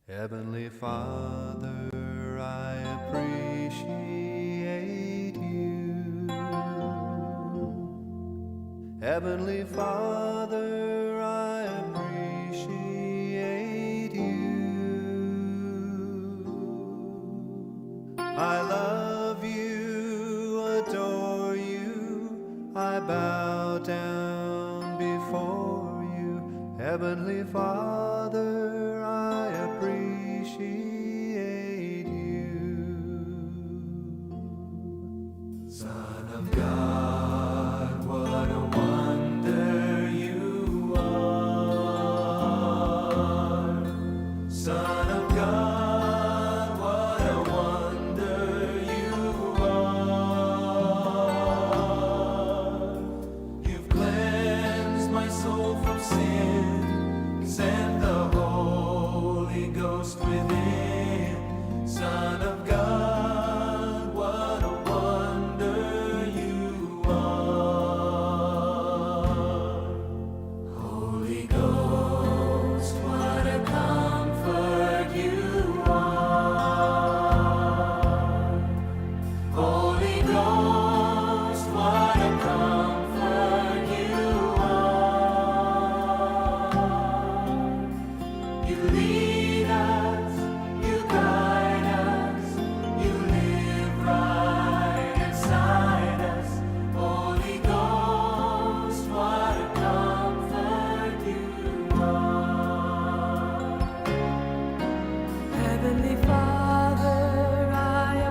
Heavenly Father, I appreciate you. Heavenly Father, I appreciate you. I love you, adore you, I bow down before you. Heavenly Father, I appreciate you. Son of God, what a wonder you are. Son of God, what a wonder you are. You've cleansed my soul from sin, sent the Holy Ghost within. Son of God, what a wonder you are. Holy Ghost, what a comfort you are. Holy Ghost, what a comfort you are. You lead us, you guide us, you live right inside us. Holy Ghost, what a comfort you are. Heavenly Father, I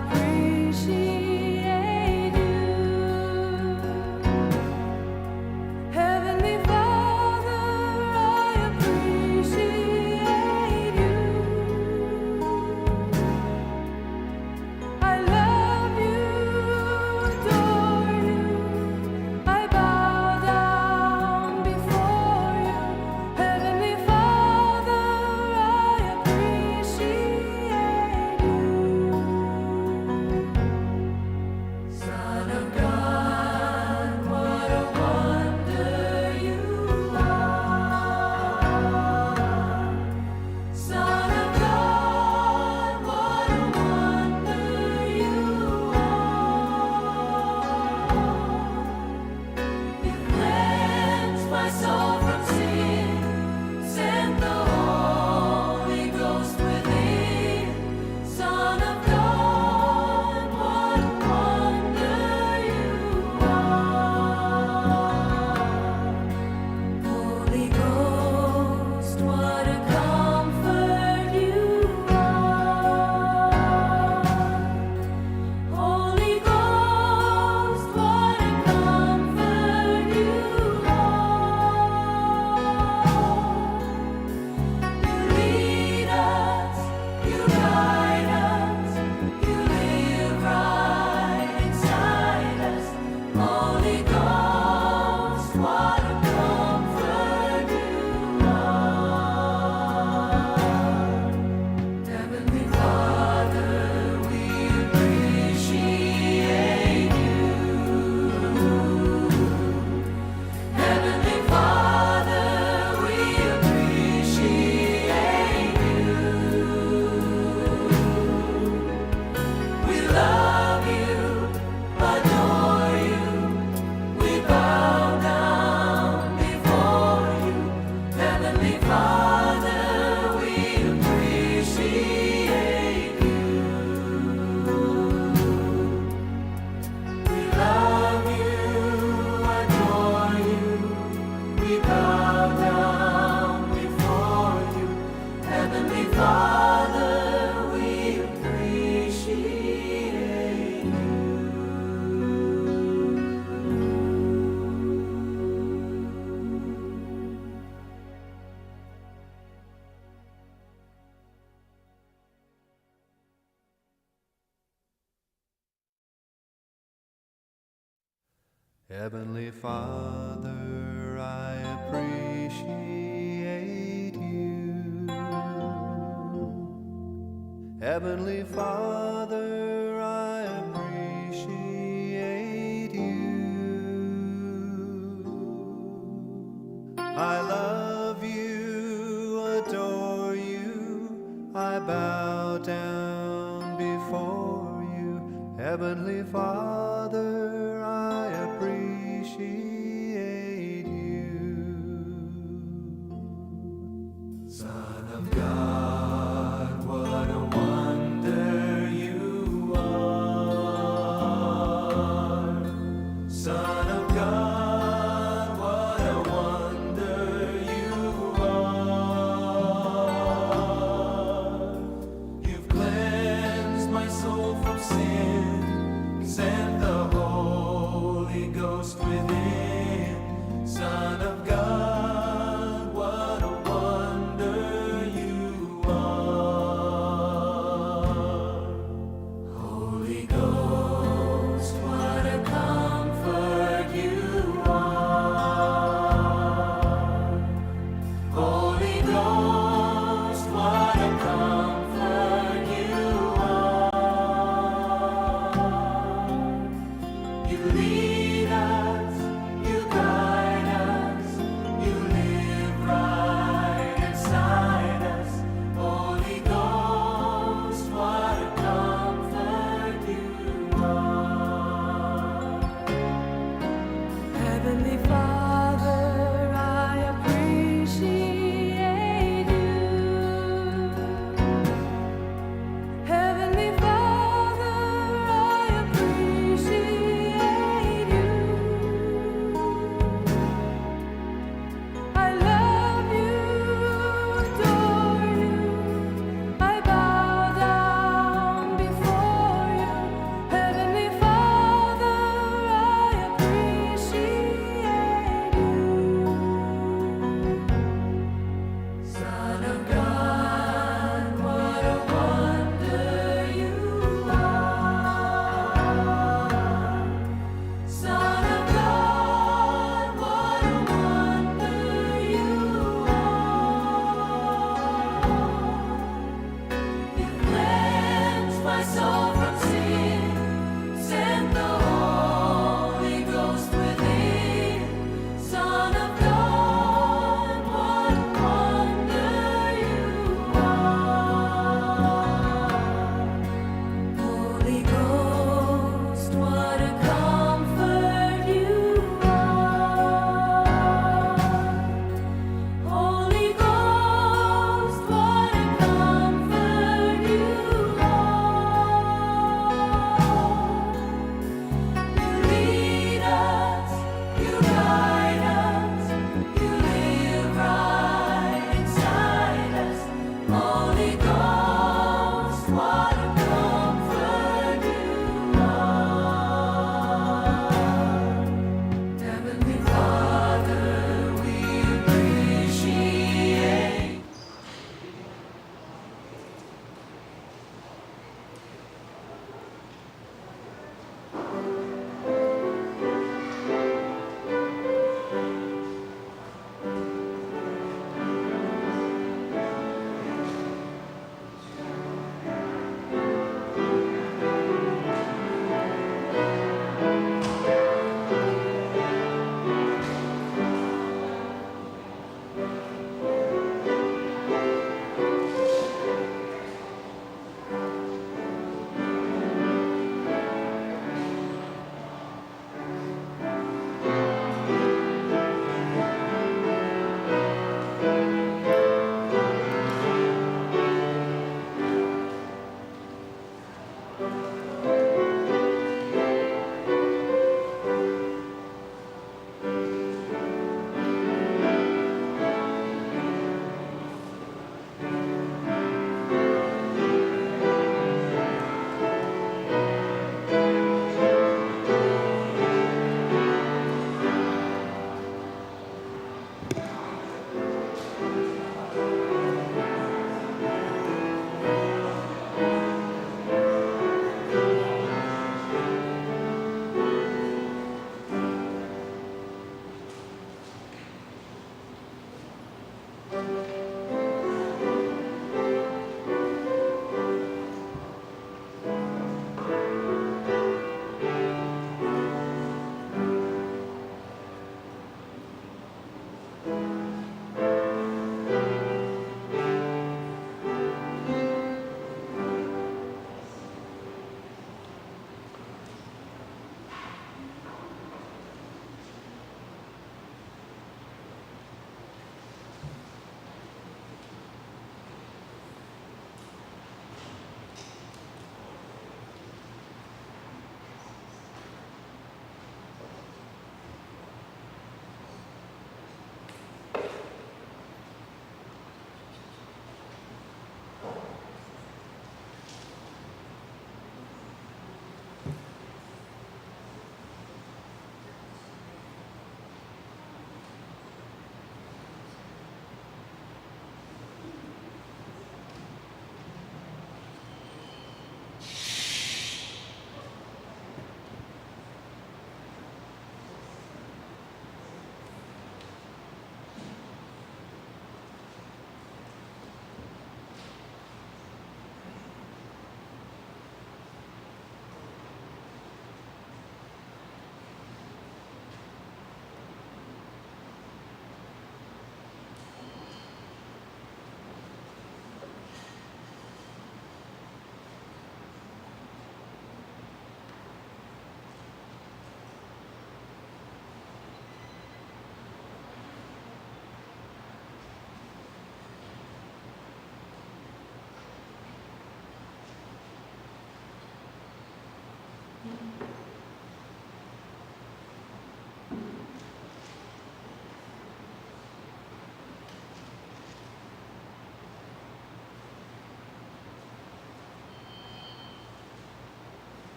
appreciate you. Heavenly Father, I appreciate you. I love you, adore you, I bow down before you. Heavenly Father, I appreciate you. Son of God, what a wonder you are. Son of God, what a wonder you are. You cleansed my soul from sin, sent the Holy Ghost within. Son of God, what a wonder you are. Holy Ghost, what a comfort you are. Holy Ghost, what a comfort you are. You lead us, you guide us, you live right inside us. Holy Ghost, what a comfort you are. Heavenly Father, we appreciate you. Heavenly Father, we appreciate you. We love you, adore you, we bow down before you. Heavenly Father, we appreciate you. We love you, adore you, we bow down before you. Heavenly Father, we appreciate you. Heavenly Father, I appreciate you. Heavenly Father, I appreciate you. I love you, adore you, I bow down before you. Heavenly Father, I appreciate you. Son of God, what a wonder you are. Son of God, what a wonder you are. You've cleansed my soul from sin, sent the Holy Ghost within. Son of God, what a wonder you are. Holy Ghost, what a comfort you are. Holy Ghost, what a comfort you are. You lead us, you guide us, you live right inside us. Holy Ghost, what a comfort you are. Heavenly Father, I appreciate you. Heavenly Father, I appreciate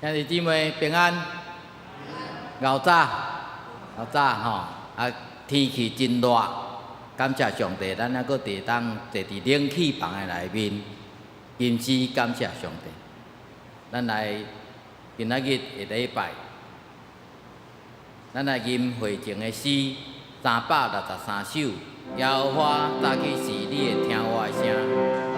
兄弟姊妹平安。熬早吼，啊天气真热，感谢上帝，咱还阁地当坐伫冷气房的内面，因此感谢上帝。咱来今仔日下礼拜，咱来吟会前的诗363首，耶和华早起时，你会听我的声。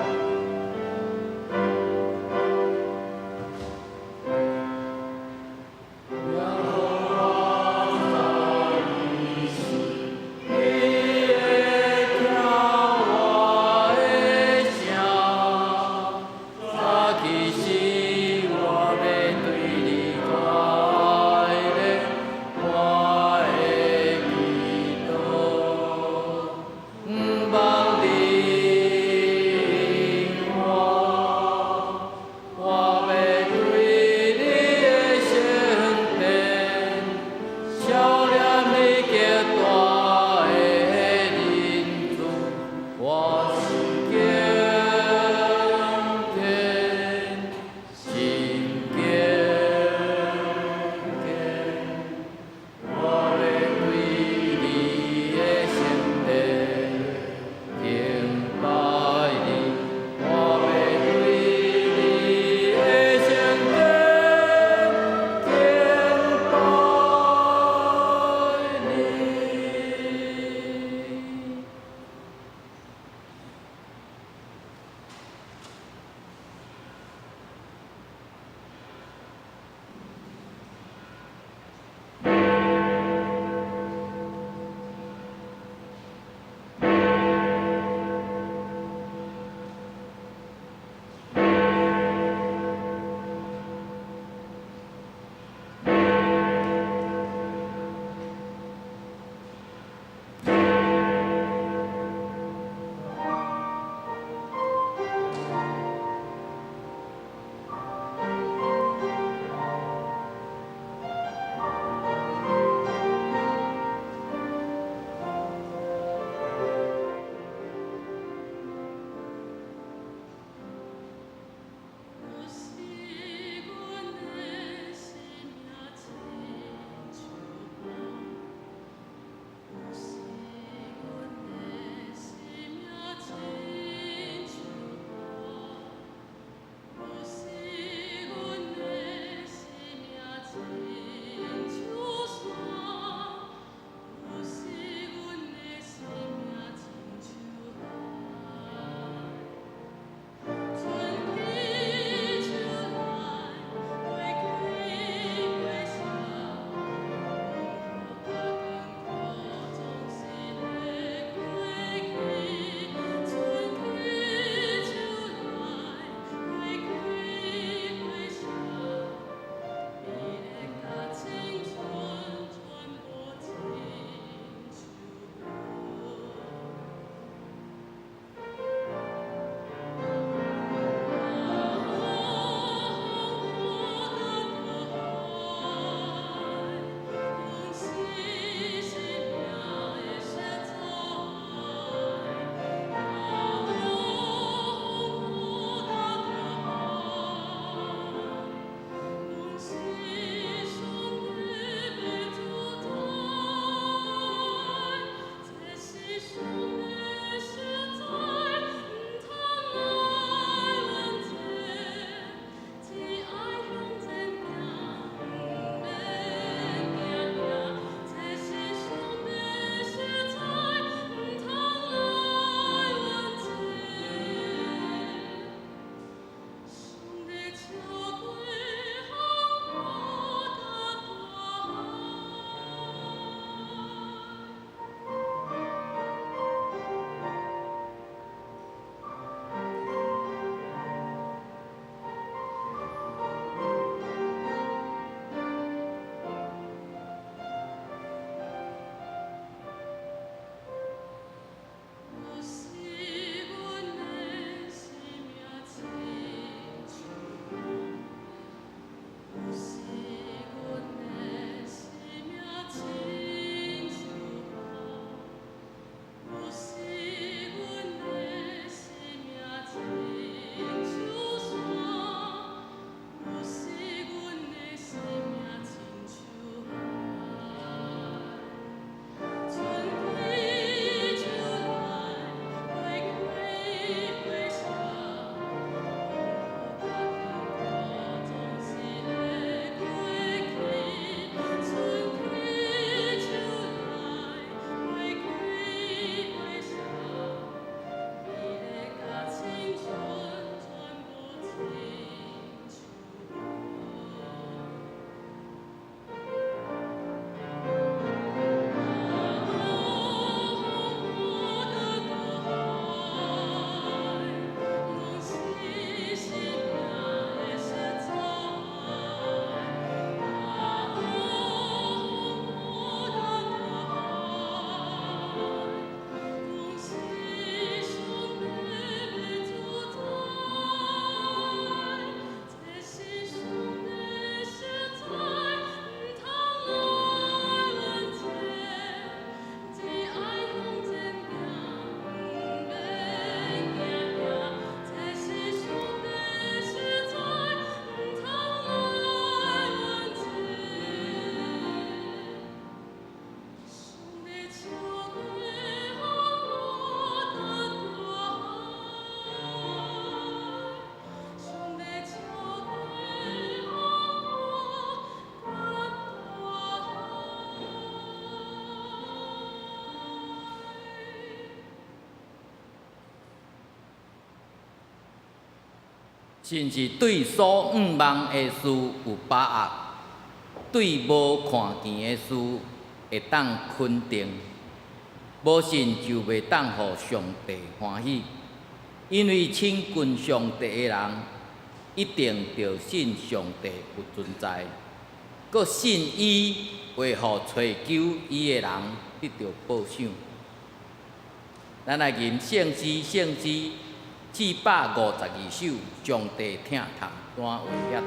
甚至对所望的事有把握，对无看见的事会当肯定。无信就袂当互上帝欢喜，因为亲近上帝的人，一定着信上帝有存在，佮信伊会互找求伊的人得到报赏。咱来吟圣诗，圣诗452首，上帝听谈单话遐大。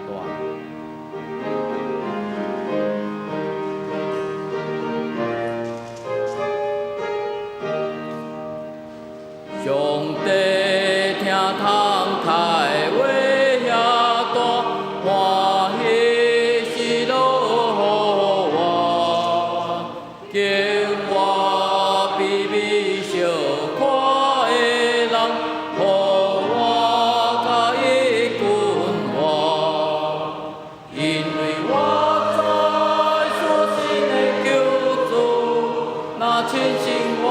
上帝听谈太话遐大，欢喜喜乐互我，敬我比比小看的人，互我甲伊君我，因为我知所信的救主，那亲信我。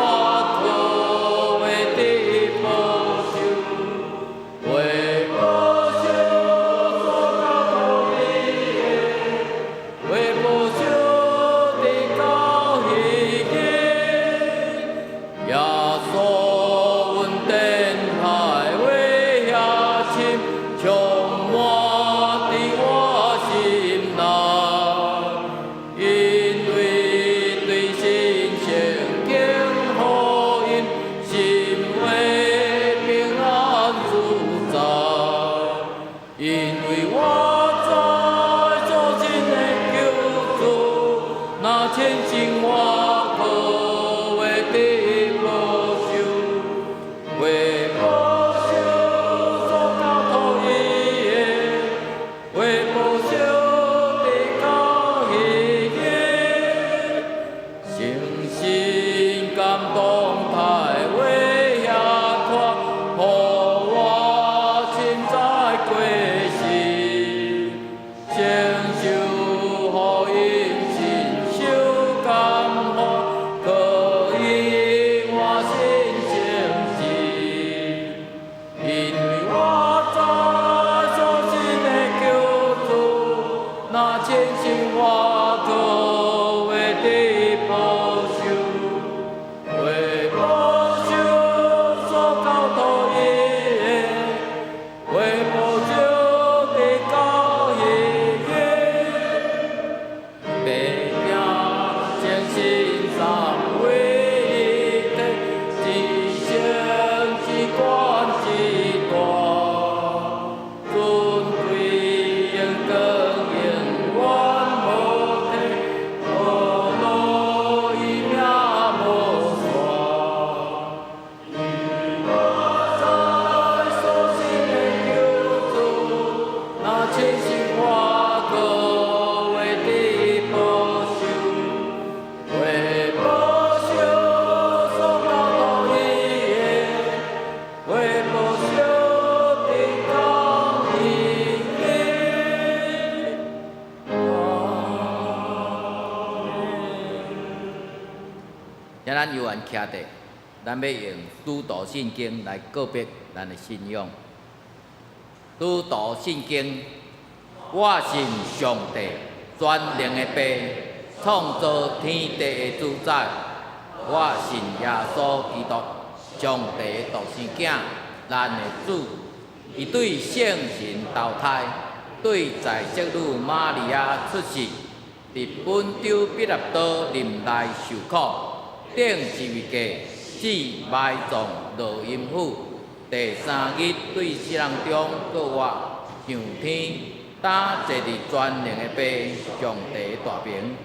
咱犹原徛地，咱要用拄道圣经来告别咱的信仰。拄道圣经，我信上帝全能的爸，创造天地的主宰。我信耶稣基督，上帝的独生囝，咱的主。伊对圣神投胎，对在色女玛利亚出世，伫本州彼拉多林内受苦。顶十字架，死埋葬落阴府，第3日对死人中搁活上天，打坐伫全能的爸上帝的大名，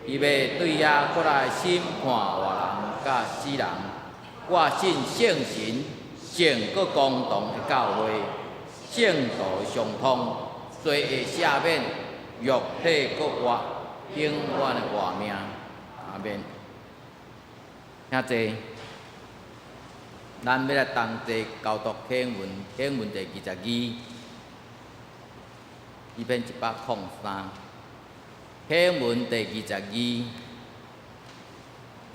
伊要对遐搁来审判活人甲死人。我信圣神，圣搁公堂的教会，圣道相通，罪会赦免，肉体搁活，永远的活命。阿免。兄弟，咱要来同齐交读经文，经文第22，一篇103。经文第22，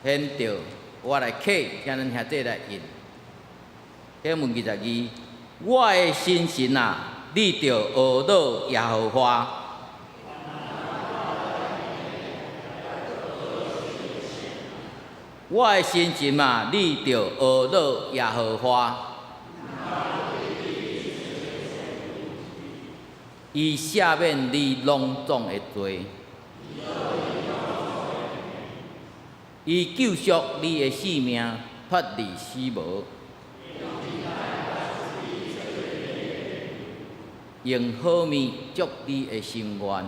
显着我来刻，请咱兄弟来印。经文22，我的心神啊，你着学乐耶和华。我的心情啊，你着学乐耶和华。伊赦免你拢总的罪，伊救赎你的性命，脱离死亡，用好面祝你的心愿。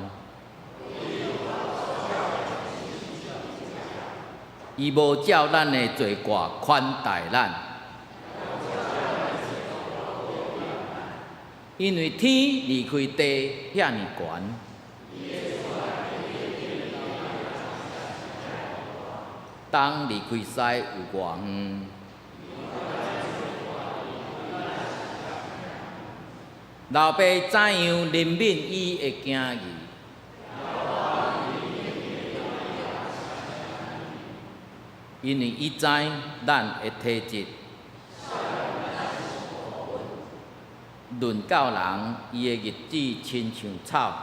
伊无照咱的罪过款待咱，因为天离开地遐尼悬，东离开西有偌远。老爸怎样怜悯伊的囝儿？因为伊知咱的体质，论到人，伊的日子亲像草，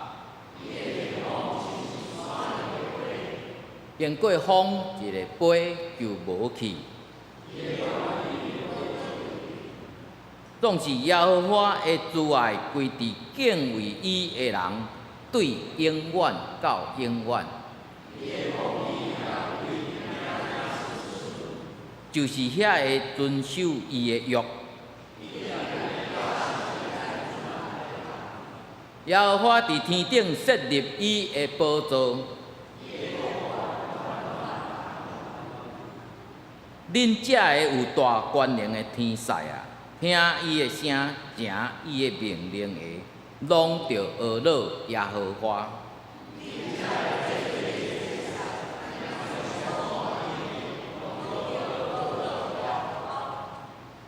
经过风一个飞就无去。总是耶和华的慈爱归伫敬畏伊的人，对永远到永远。就是遐个遵守伊的约。耶和华伫天顶设立伊的宝座。恁遮个有大权能的天使啊，听伊的声，行伊的命令的，拢着学乐耶和华。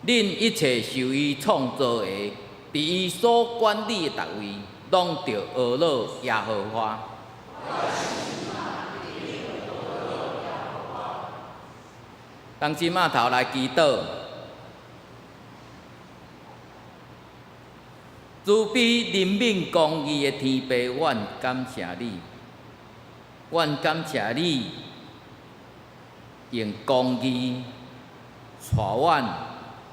恁一切受伊创造的，伫伊所管理的逐位，拢着学乐耶和华。当即码头来祈祷，慈悲怜悯公义的天父，阮感谢你，阮感谢你用公义带阮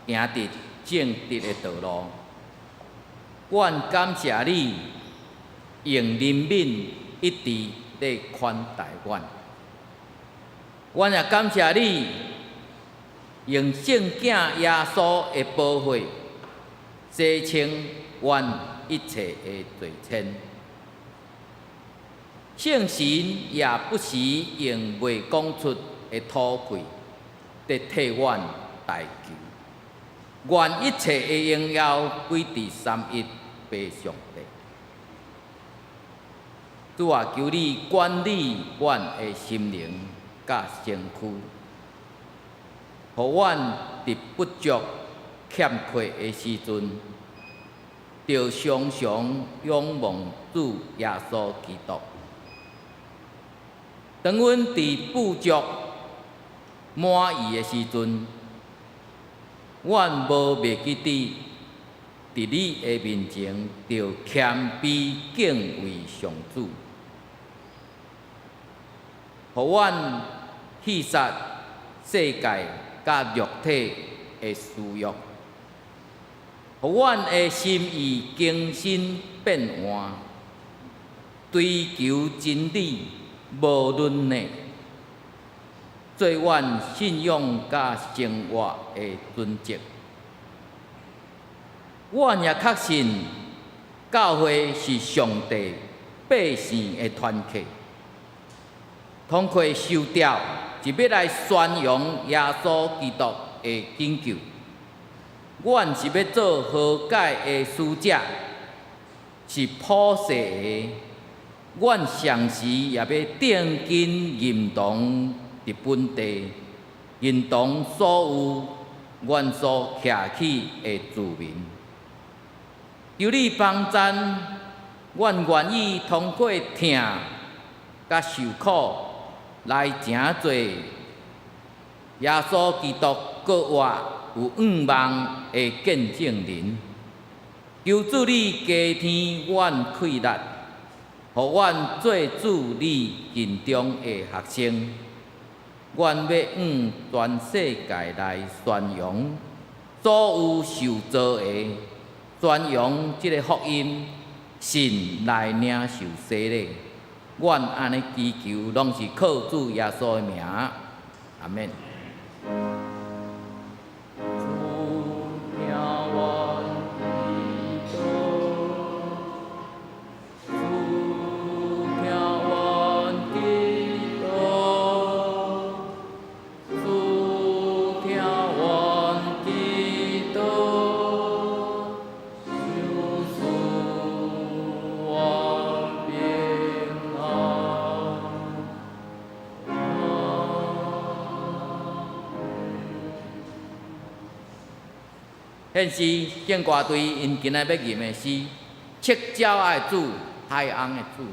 行伫正直的道路。阮感谢你用怜悯一直在款待阮。阮也感谢你用圣囝耶稣的宝血洗清阮一切的罪愆。圣神也不时用未讲出的吐气，在替阮代求。愿一切的荣耀归伫三一爸上帝。主啊，求你管理阮的心灵甲身躯，互阮伫不足欠缺的时阵，着常常仰望主耶稣基督。当阮伫不足满意的时阵，阮无袂记伫你的面前，着谦卑敬畏上主，互阮弃杀世界甲肉体的私欲，互阮的心意更新变换，追求真理无论呢，做阮信仰甲生活的准则。阮也确信，教会是上帝百姓的团契，通过受召，是要来宣扬耶稣基督的拯救。阮是要做和解的使者，是普世的。阮上时也要定睛认同伫本地，认同所有阮所徛起的子民。求你帮赞，阮愿意通过疼甲受苦来成做耶稣基督国外有仰望的见证人。求主你加添阮气力，互阮做主你尽忠的学生。愿要全世界来宣扬所有受造的，宣扬即个福音，信来领受洗礼。阮安尼祈求，拢是靠主耶稣的名，阿免。现时敬歌队因今仔要吟的诗，赤鸟的主，海翁的主。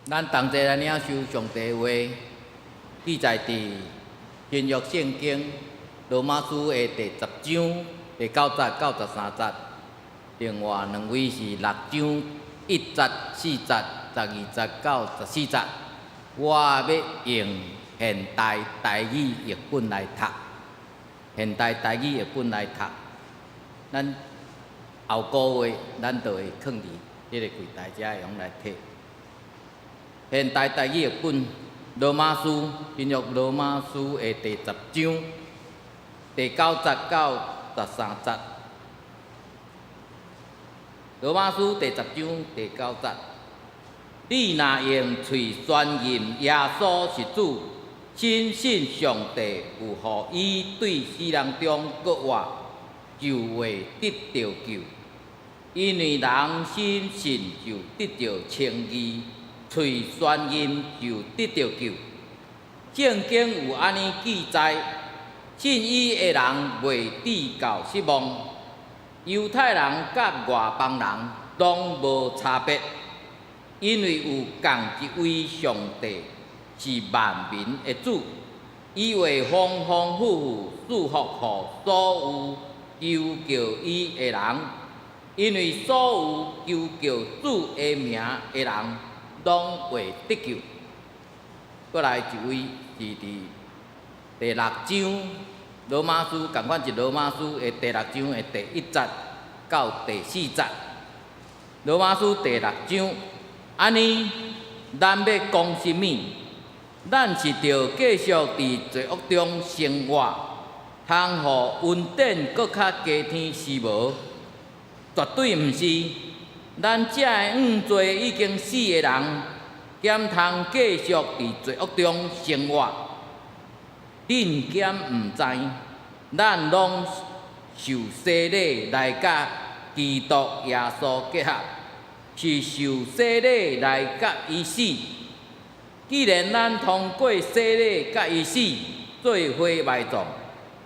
咱同齐来领受上帝话，记载伫新约圣经罗马书的第10章第9节到13节，另外两位是6章1节、4节、12节到14节。我要用现代台语译本来读，现代台语译本来读，咱后个月咱就会放伫这个柜台遮会用来摕。现代台语译本罗马书，新约罗马书的第10章第9节到13节。罗马书第10章第9节。你若用嘴宣言耶稣是主，深信上帝有予伊对死人中搁活，就会得到救。因为人深信就得到称义，嘴宣言就得到救。圣经有安尼记载，信伊的人袂致到失望。犹太人甲外邦人拢无差别。因为有共一位上帝是万民的主，伊会丰丰富富祝福予所有求叫伊的人，因为所有求叫主的名的人，拢会得救。过来一位是伫第6章罗马书，共款是罗马书的第6章的第1节到第4节。罗马书第6章。安尼，咱要讲甚物？咱是着继续伫罪恶中生活，通互恩典搁较加添是无？绝对毋是。咱遮的做已经死的人，兼通继续伫罪恶中生活。恁兼毋知，咱拢受洗礼来甲基督耶稣结合。是受洗礼来甲伊死。既然咱通过洗礼甲伊死，做伙埋葬，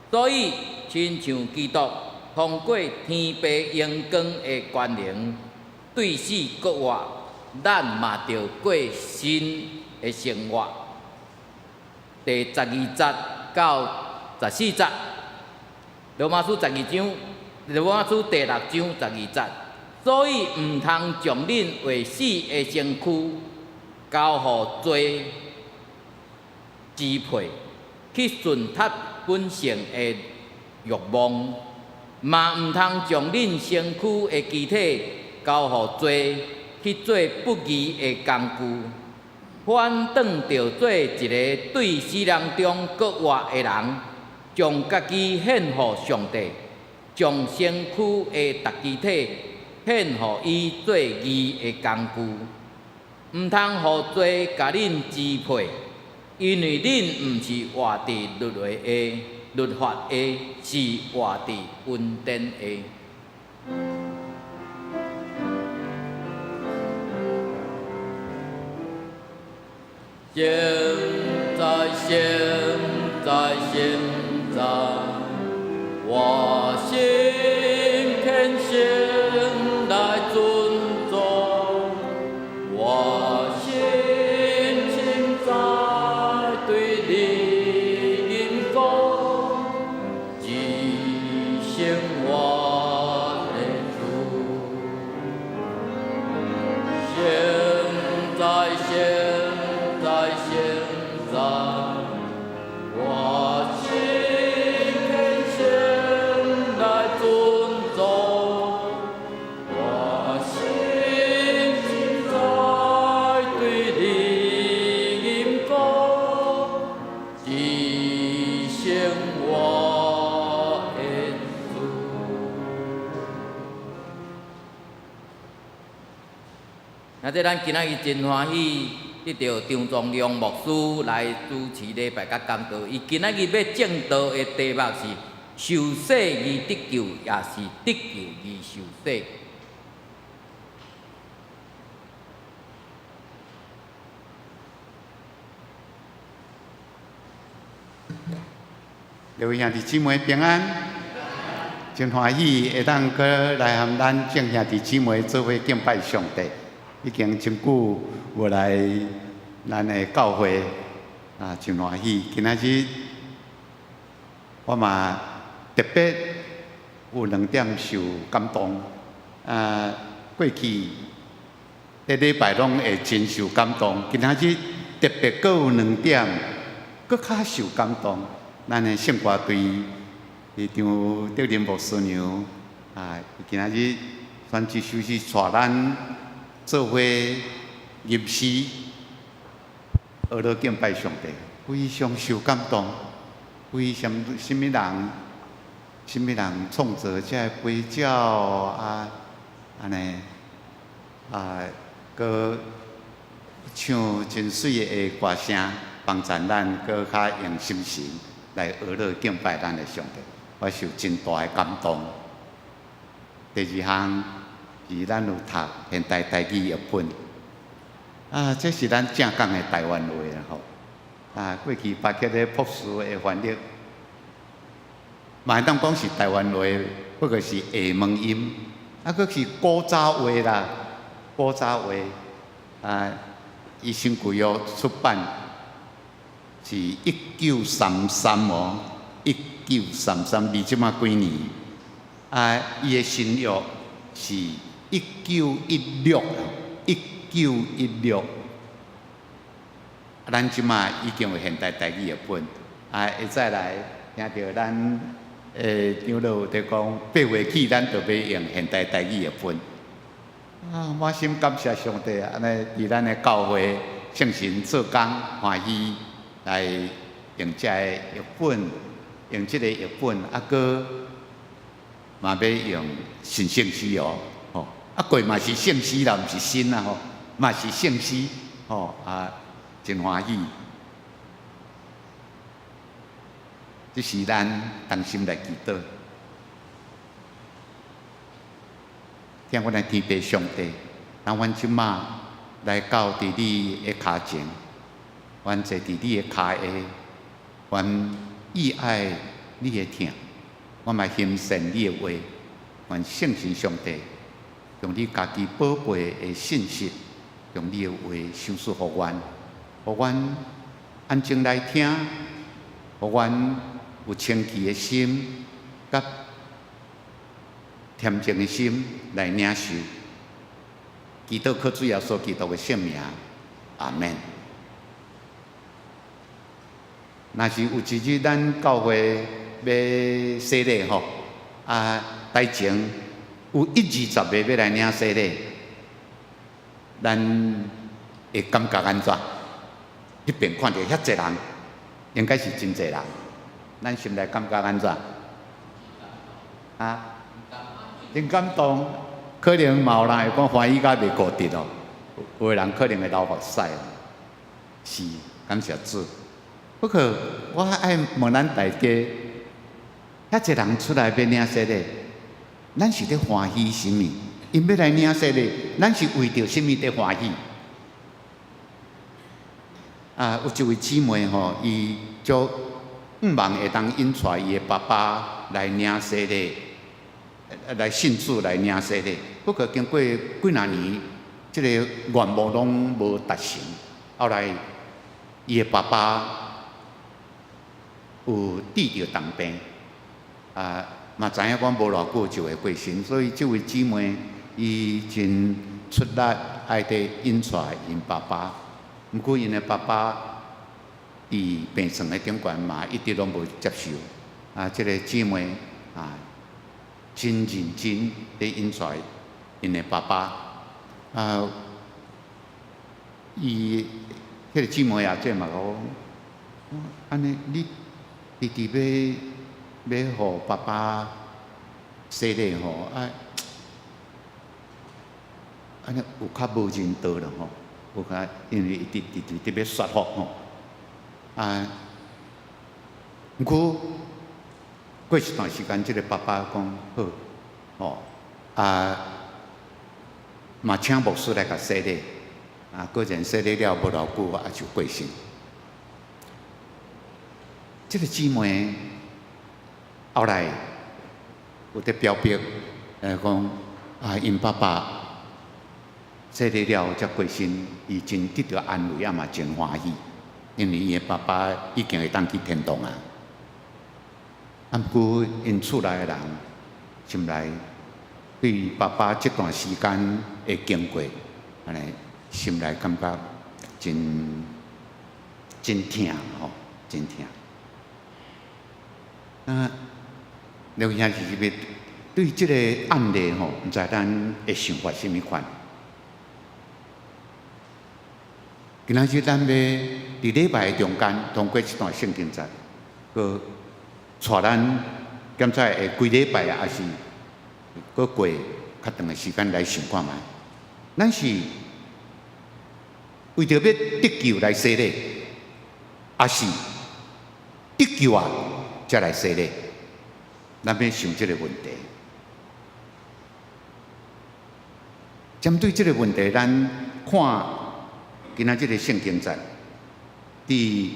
所以亲像基督通过天父阳光的权能，对死搁活，咱嘛着过新的生活。第12节到14节，罗马书12章，罗马书第6章12节。所以毋通将恁为死的身躯交互罪支配，去顺他本性的欲望，嘛毋通将恁身躯的机体交互罪去做不义的工具，反转着做一个对死人中搁活的人，将家己献互上帝，将身躯的逐机体。献互伊做义的工具，毋通互罪甲恁支配，因为恁毋是活伫律法的，是活伫恩典的。现在，我心偏向。来尊重，我心情在对你因讲，只剩我的主。现在，我心偏向来尊重。这咱今仔日真欢喜，得到张宗良牧师来主持礼拜甲讲道。伊今仔日要正道的题目是“受洗而得救，也是得救而受洗”。各位兄弟姊妹平安，真欢喜会当搁来和咱众兄弟姊妹做伙敬拜上帝。已经真久无来咱的教会啊，真欢喜。今仔日我嘛特别有2点受感动。过去一礼拜拢会真受感动，今仔日特别阁有2点，阁较受感动。咱的圣歌队队长德林牧师娘今仔日选这首是带咱做伙吟诗，学了敬拜上帝，非常受感动。为什么人创造这飞鸟安尼佮唱真水的歌声，帮助咱佮较用心神来学了敬拜咱的上帝，我受真大的感动。第2项是咱有读现代台语译本，这是咱正港的台湾话啦吼。过去巴克的博士的翻译，嘛会当讲是台湾话，或者是下门音，佫是古早话啦，古早话伊新规约出版是1933哦，1933，离即马几年？伊的新约是1916。咱即马已经有现代台语译本，会再来听到咱长老在讲8月起，咱就要用现代台语译本。满心感谢上帝，安尼伫咱的教会圣神做工欢喜来用这个译本，用这个译本，佫嘛要用新圣诗哦，过嘛是圣诗啦，毋是新啦吼，嘛是圣诗真欢喜。这是咱同心来祈祷，听阮的天父上帝，当阮即马来到伫你的脚前，阮坐伫你的脚下，阮意爱你的听，我嘛欣赏你的话，愿圣神上帝用你家己宝贝的信息，用你的话赏赐互阮。互阮安静来听，互阮有清气的心，甲恬静的心来领受。祈祷靠主耶稣基督的圣名，阿门。若是有一日咱教会要洗礼吼，台前有120个要来领洗礼，咱会感觉安怎？迄边看到遐侪人，应该是真侪人，咱心内感觉安怎？真感动，可能嘛有人会讲欢喜甲袂固定哦，有的人可能会流目屎哦。是，感谢主。不过我爱问咱大家，遐侪人出来要领洗礼，咱是咧欢喜什么？因要来领洗礼，咱是为着什么在欢喜？有一位姊妹吼，伊足5万会当引带伊的爸爸来领洗礼，来信主来领洗礼。不过经过几若年，这个愿望拢无达成。后来伊的爸爸有得着重病，嘛知影讲无偌久就会过身，所以这位姊妹伊真出力爱得引带因爸爸。毋过，因的爸爸伫病床的顶悬嘛，一直拢无接受。这个姊妹真认真咧引带因的爸爸。伊迄个姊妹也即嘛讲，安尼你直直要互爸爸洗礼吼，安尼有较无人道了吼。有较，因为直要说服吼，毋过过一段时间，这个爸爸讲好，嘛请牧师来甲洗礼，果然洗礼了无偌久，就过身。这个姊妹后来有在表白，讲因爸爸洗礼了后才过身，伊真得到安慰，也嘛真欢喜，因为伊的爸爸已经会当去天堂啊。啊，不过因厝内的人心内对爸爸这段时间的经过，安尼心内感觉真疼吼，真疼。刘兄是要对这个案例吼，毋知咱会想法什么款？今仔日咱要伫礼拜中间通过这段圣经节，佮带咱检查会几礼拜啊，还是佮过较长的时间来想看觅。咱是为着要得救来洗礼，还是得救啊才来洗礼？咱要想这个问题。针对这个问题，咱看今仔日的圣经节，伫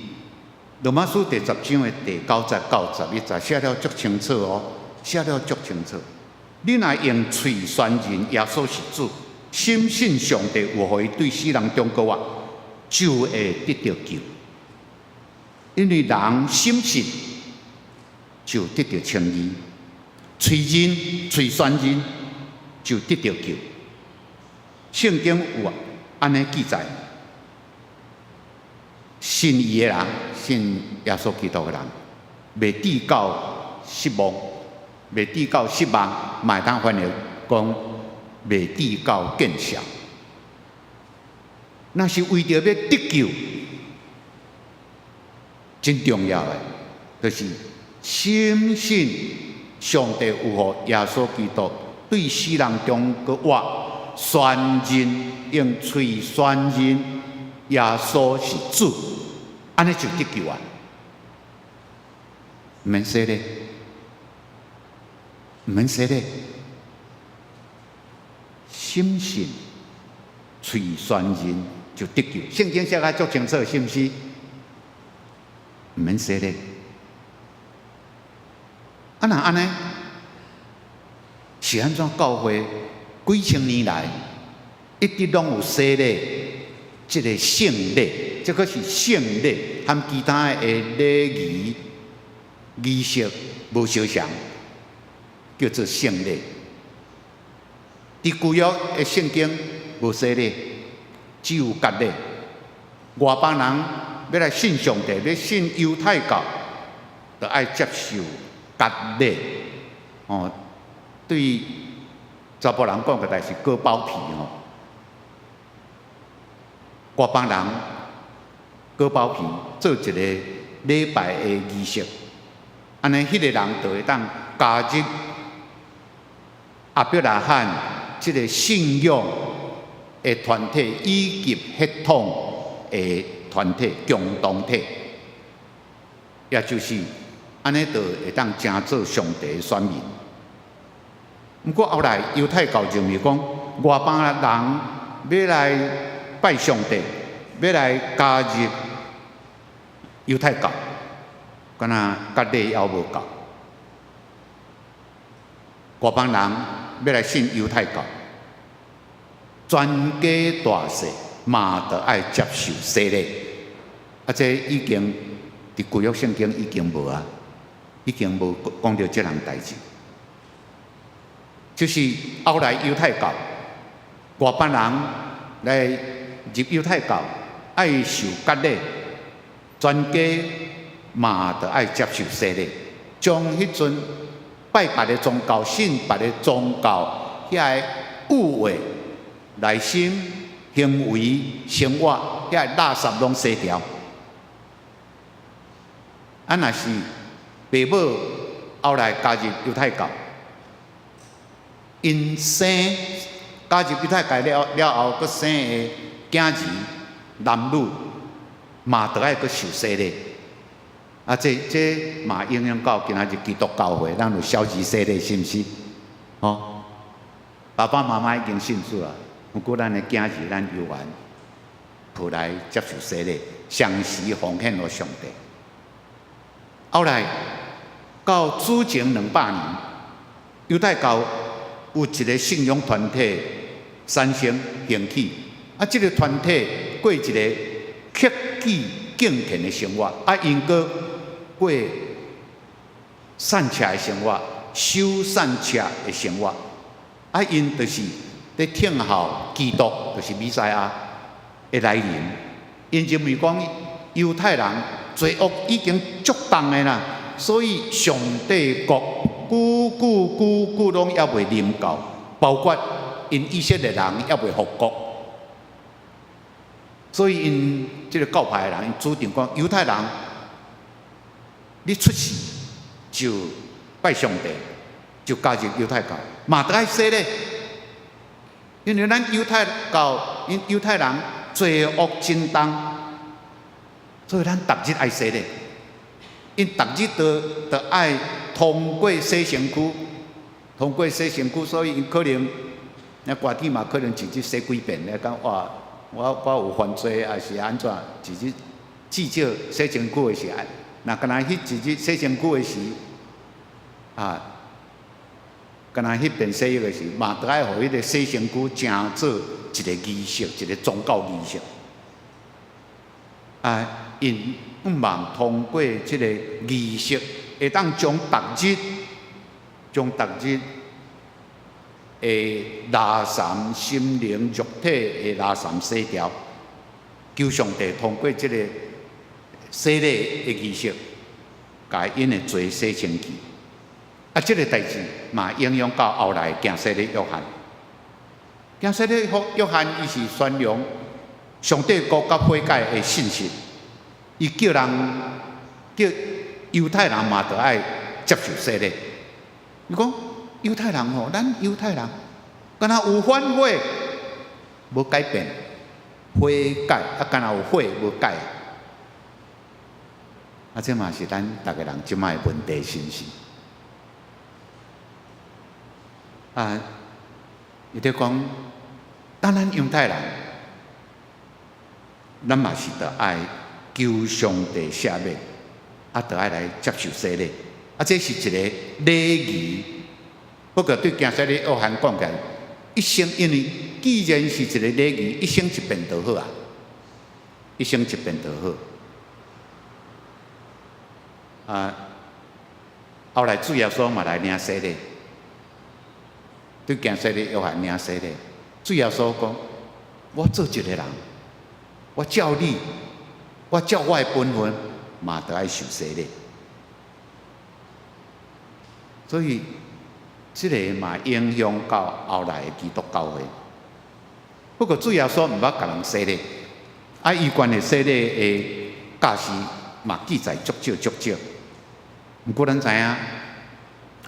罗马书第10章的第9节、91节写了足清楚哦，写了足清楚。你若用嘴宣认耶稣是主，深信上帝有互伊对死人中国啊，就会得到救。因为人深信，就得到称义；嘴宣认，就得到救。圣经有安尼记载。信伊的人，信耶稣基督的人，未至到失望，未至到失望，嘛会当翻译讲未至到见效。那是为着要得救，真重要的，就是深信上帝有互耶稣基督对死人中个活宣认，用嘴宣认耶稣是主。安尼就得救啊！毋免洗礼，毋免洗礼，深信、嘴宣认就得救。圣经写得足清楚，是毋是？毋免洗礼。啊，若安尼，是安怎教会几千年来一直拢有洗礼？这个圣礼，这个是圣礼，和其他的礼仪、仪式无相像，叫做圣礼。伫旧约的圣经无洗礼，只有割礼。外邦人要来信上帝，要信犹太教，就爱接受割礼。哦，对查甫人讲个代是割包皮哦。外邦人割包皮做一个礼拜的仪式，安尼迄个人就会当加入阿伯拉罕这个信仰的团体以及血统的团体共同体，也就是安尼就会当成做上帝的选民。不过后来犹太教认为讲外邦人要来拜上帝，要来加入犹太教，敢若割礼还无够。外邦人要来信犹太教，全家大细嘛都爱接受洗礼。啊，这已经伫旧约圣经已经无啊，已经无讲到这项代志。就是后来犹太教，外邦人来入犹太教，爱受割礼，全家嘛就爱接受洗礼，将迄阵拜别的宗教、信别的宗教遐个污秽、内心、行为、生活遐个垃圾拢洗掉。啊，若是爸母后来加入犹太教，因生加入犹太教了后，佮生的囝儿男女嘛，都爱佮受洗礼。啊，这嘛影响到今仔日基督教会，咱有小儿洗礼，是毋是？哦，爸爸妈妈已经信主了，不过咱的囝儿、咱幼儿，抱来接受洗礼，详时奉献予上帝。后来到主前200年，犹太教有一个信仰团体三星兴起，啊，这个团体过一个克己敬虔的生活，啊，因过过善车的生活，修善车的生活，啊，因就是在听候基督，就是弥赛亚的来临。因认为讲犹太人罪恶已经足重的啦，所以上帝国久拢还未临到，包括因以色列人还未复国，所以因这个教派的人注定讲犹太人，你出世就拜上帝，就加入犹太教，嘛得爱洗礼，因为咱犹太教，因犹太人罪恶真重，所以咱逐日爱洗礼，因逐日都爱通过洗身躯，通过洗身躯，所以因可能，那寒天嘛可能一日洗几遍，来讲哇，我有犯罪还是安怎，一日至少洗身躯的时候，那敢若迄一日洗身躯的时，啊，敢若迄边洗浴的时，嘛得爱互迄个洗身躯成做一个仪式，一个宗教仪式。啊，因毋望通过即个仪式，会当将逐日的垃圾心灵肉体的垃圾洗掉，求上帝通过即个洗礼的仪式，甲因的罪洗清去。啊，即个代志嘛影响到后来行洗礼约翰。行洗礼约翰伊是宣扬上帝国甲悔改的信息，伊叫犹太人嘛得爱接受洗礼。你讲犹太人吼，咱犹太人，敢若有反悔无改变，悔改啊，敢若有悔无改，啊，这嘛是咱逐个人即摆的问题，是毋是？啊，伊在讲，当咱犹太人，咱嘛是得爱求上帝赦免，啊，得爱来接受洗礼，啊，这是一个礼仪。不过对行洗礼约翰讲起来，一生因为既然是一个礼仪，一生一遍就好啊，一生一遍就好。啊，后来主耶稣嘛来领洗礼。对行洗礼约翰领洗礼，主耶稣讲：我做一个人，我照你，我照我的本分，嘛得爱受洗礼。所以，这个嘛影响到后来的基督教会。不过主耶稣毋捌甲人洗礼，啊，伊关的洗礼的假释嘛记载足少。毋过咱知影，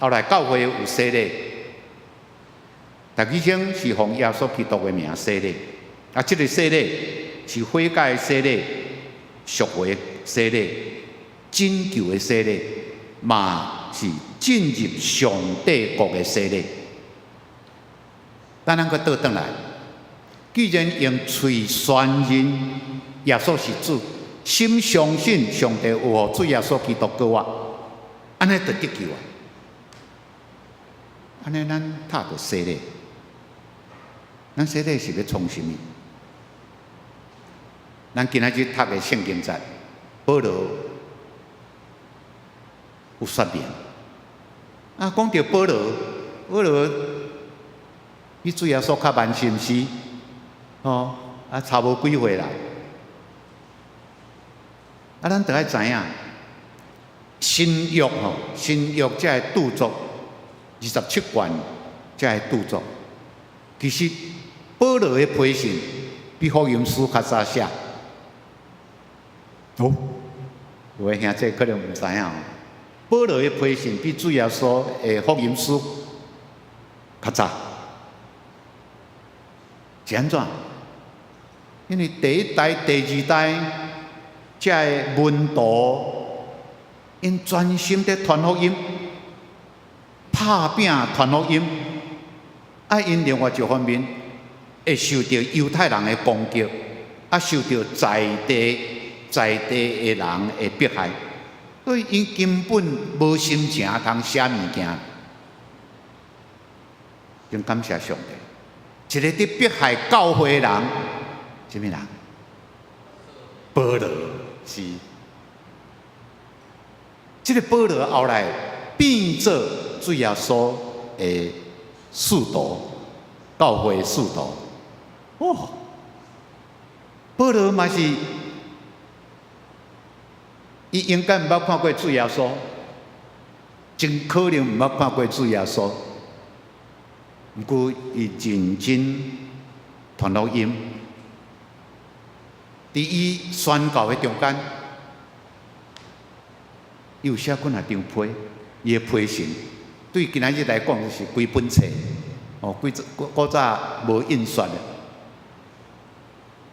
后来教会有洗礼。大基经是奉耶稣基督的名洗礼，啊，这个洗礼是悔改的洗礼、赎回的洗礼、拯救的洗礼，嘛是进入上帝国的洗礼。咱搁倒转来，既然用嘴宣认耶稣是主，心相信上帝有互主耶稣基督救我，安尼就得救啊！安尼咱踏着洗礼。咱洗礼是要创什么？咱今仔日读的圣经节，保罗有说明。啊，讲到保罗比主耶稣较慢，是毋是？哦，啊，差无几岁啦。啊，咱得爱知影，新约吼，新约才会著作27卷才会著作，其实。保罗的批信比福音书较早写。哦，有的兄弟可能唔知影哦。保罗的批信比主耶稣的福音书较早。是安怎？因为第一代、第二代这个门徒，因专心在传福音，拍拼传福音，啊，因另外一方面。会受到犹太人的攻击，啊，受到在地的人的迫害，所以因根本无心情通写物件。真感谢上帝，一个伫迫害教会的人，什么人？保罗是。这个保罗后来变做主耶稣的使徒，教会的使徒。哦，保罗嘛是，伊应该毋捌看过主耶稣，真可能毋捌看过主耶稣。毋过伊认真传福音，伫伊宣教的中间，伊有写几啊张批，伊的批信对今仔日来讲就是几本册，哦，古早无印刷的。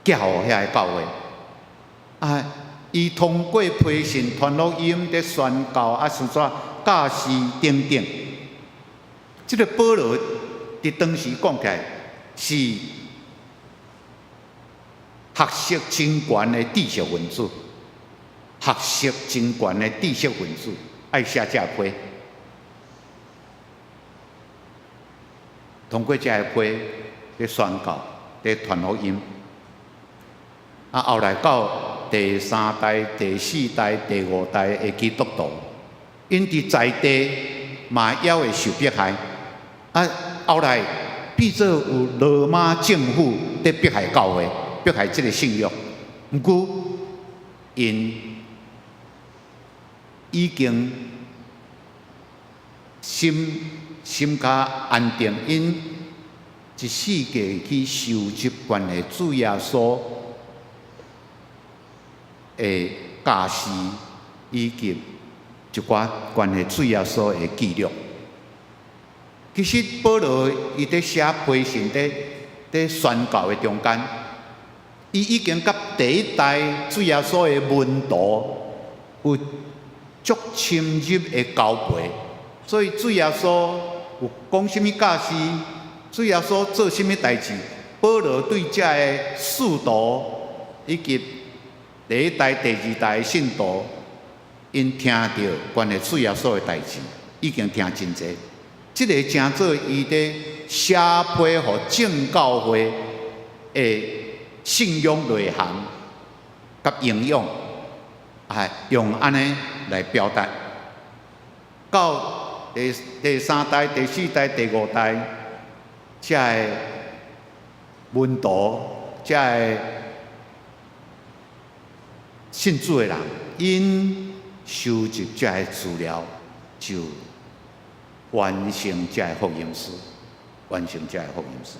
教遐个教会，啊，伊通过批信、传福音、伫宣教啊，甚至教士等等。这个保罗伫当时讲起来是学识真悬的知识分子，学识真悬的知识分子，爱写这批，通过这批伫宣教、伫传福音。啊，后来到第三代、第四代、第五代的基督徒，因伫在地嘛也会受迫害。啊，后来变做有罗马政府在迫害教会，迫害这个信仰。毋过，因已经心较安定，因一世纪去收集惯的主耶稣。教士以及一寡关于主耶稣的记录。其实保罗伊伫写批信伫宣教的中间，伊已经甲第一代主耶稣的门徒有足深入的交陪，所以主耶稣有讲什么教士，主耶稣做什么代志，保罗对这个使徒以及第一代、第二代的信徒，因听到关于主耶稣的代志，已经听真济。这个成做伊伫写批互正教会的信仰内涵甲营养，用安尼来表达。到第三代、第四代、第五代，这个门徒，这个信主的人，因收集这个资料，就完成这个福音书，完成这个福音书。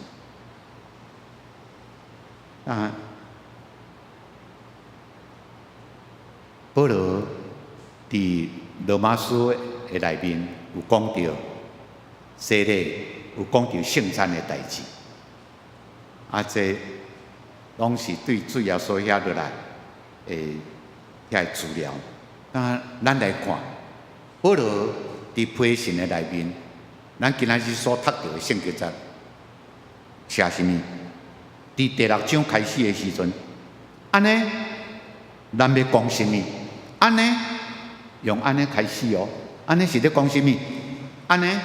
啊，保罗伫罗马书的内面有讲到洗礼，有讲到圣餐的代志，这拢是对主耶稣写落来。遐资料，咱来看，保罗伫批信的内面，咱今仔日所读到的圣经节，写什么？伫第6章开始的时阵，安尼，咱要讲什么？安尼，用安尼开始哦。安尼是咧讲什么？安尼，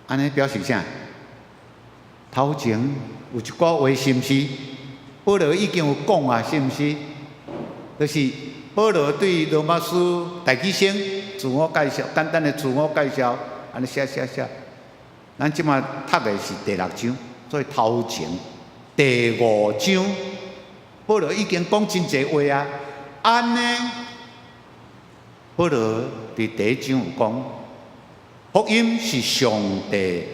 安尼表示啥？头前有一句话，是毋是？保罗已经有讲啊，是毋是？就是保罗对罗马书大起先自我介绍，简单的自我介绍，安尼写。咱即马读的是第6章，所以头前第5章，保罗已经讲真济话啊。安尼，保罗伫第1章有讲，福音是上帝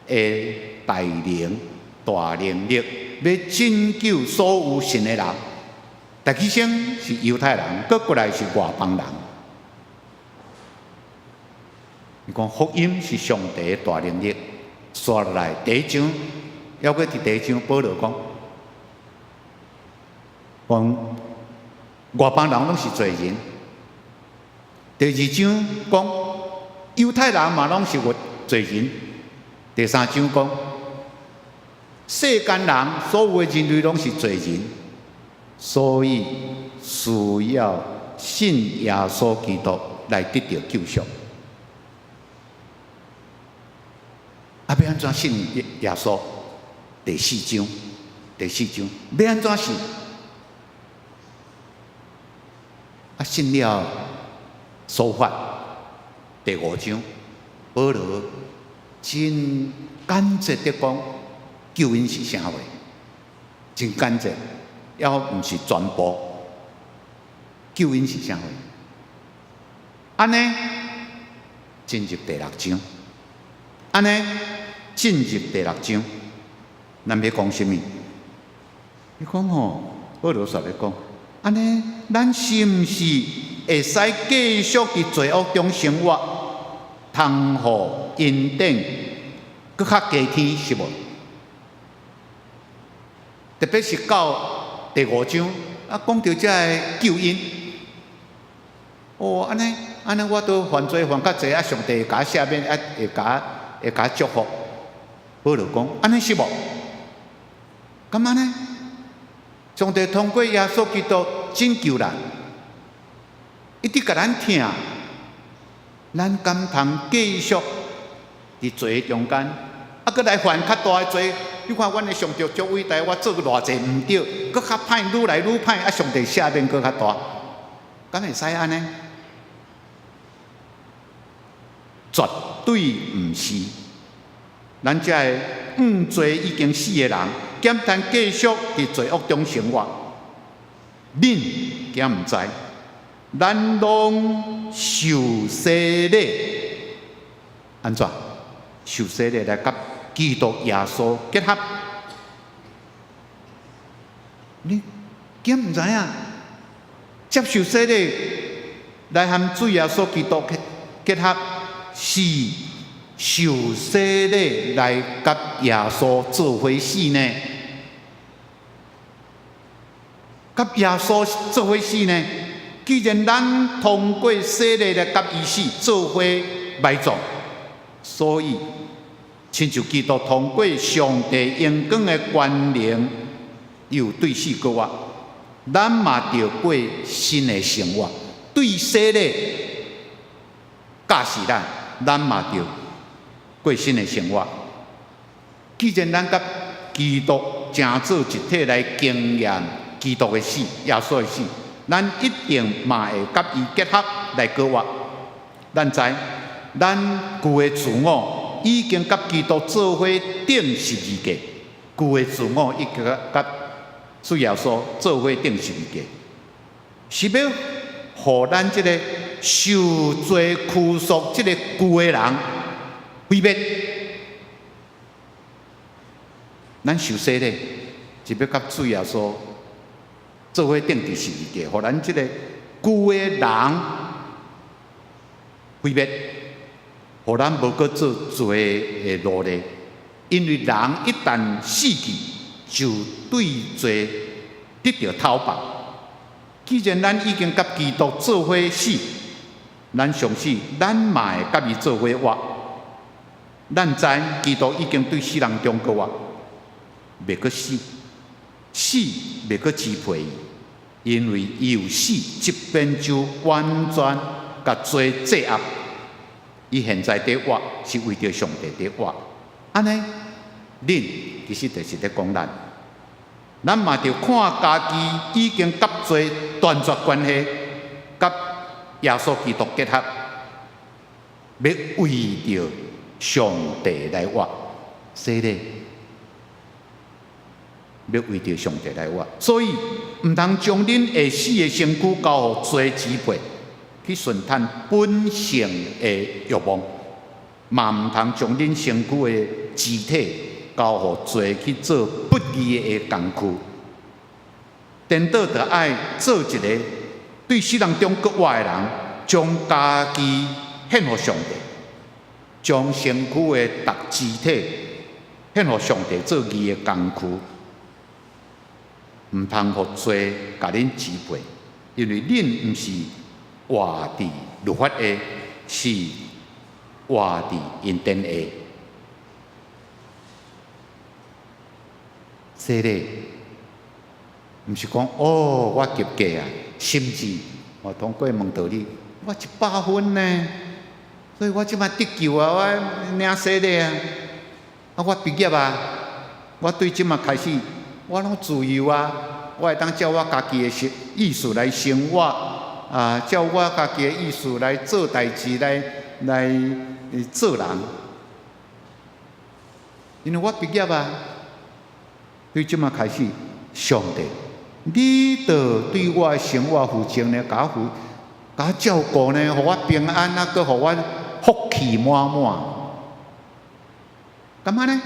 的大能、大能力。要拯救所有信的人，大起先是犹太人，搁过来是外邦人。伊讲福音是上帝的大能力，刷落来第1章，还阁伫第1章，保罗讲外邦人拢是罪人。第2章讲犹太人嘛拢是罪人。第3章讲。世间人，所有的人类拢是罪人，所以需要信耶稣基督来得到救赎。要安怎信耶稣？第四章，要安怎信？信了说法。第5章，保罗真简洁地讲，救恩是啥话？真简洁，还毋是全部。救恩是啥话？安尼进入第6章，咱要讲什么？你讲吼，保罗说要讲，安尼咱是毋是会使继续伫罪恶中生活，通互恩典搁较加添，是无？特别是到第5章讲到这个救恩，安尼我都犯罪犯较济，上帝会甲我赦免，会甲我祝福。保罗讲，安尼是无？咁安尼，上帝通过耶稣基督拯救咱，一直甲咱听，咱敢通继续伫罪中间，搁来犯较大的罪？你看，阮的上帝足伟大，我做偌济毋对，搁较歹，愈来愈歹，上帝赦免搁较大，敢会使安尼？绝对毋是。咱这个罪已经死的人，减但继续伫罪恶中生活，恁惊毋知，咱拢受洗礼，安怎？受洗礼来甲基督耶稣结合，你惊毋知影？接受洗礼来和主耶稣基督结合，是受洗礼来甲耶稣做伙死呢？甲耶稣做伙死呢？既然咱通过洗礼来甲伊死，做伙埋葬，所以亲像基督通过上帝荣光的权能，又对死过活，咱嘛着过新的生活。对洗礼教示咱嘛着过新的生活。既然咱甲基督正做一体来经验基督的死、耶稣的死，咱一定嘛会甲伊结合来过活。咱知，咱旧的自我已经甲基督做伙顶十字架，旧的自我已经甲主耶稣做伙顶十字架，是要互咱这个受罪屈辱这个旧的人毁灭。咱受洗礼是要甲主耶稣做伙顶伫十字架，互咱这个旧的人毁灭，互咱无搁做罪的奴隶。因为人一旦死去，就对罪得到讨报。既然咱已经甲基督做伙死，咱相信咱嘛会甲伊做伙活。咱知基督已经对死人中国活，袂搁死，死袂搁支配伊，因为伊有死，即便就完全甲罪制压。伊现在在活，是为着上帝在活。安尼，恁其实就是咧讲咱嘛着看家己已经甲罪断绝关系，甲耶稣基督结合，要为着上帝来活，洗礼，要为着上帝来活，所以毋通将恁会死的身躯交互罪支配，去顺趁本性的欲望，嘛毋通将恁身躯的肢体交互罪去做不义的工具。颠倒着爱做一个对世人中国活的人，将家己献予上帝，将身躯的逐肢体献予上帝做义的工具，毋通互罪甲恁支配，因为恁毋是活伫律法下，是活伫恩典下。洗礼毋是讲我及格啊，甚至我通过问道理，我100分呢，所以我即摆得救啊，我领洗礼啊。啊，我毕业啊，我对即马开始，我拢自由啊，我会当照我家己的意思来生活，啊，照我家己的意思来做代志，来做人。因为我毕业啊，对即马开始，上帝，你着对我的生活负责呢，甲我照顾呢，互我平安啊，搁互我福气满满。干嘛呢？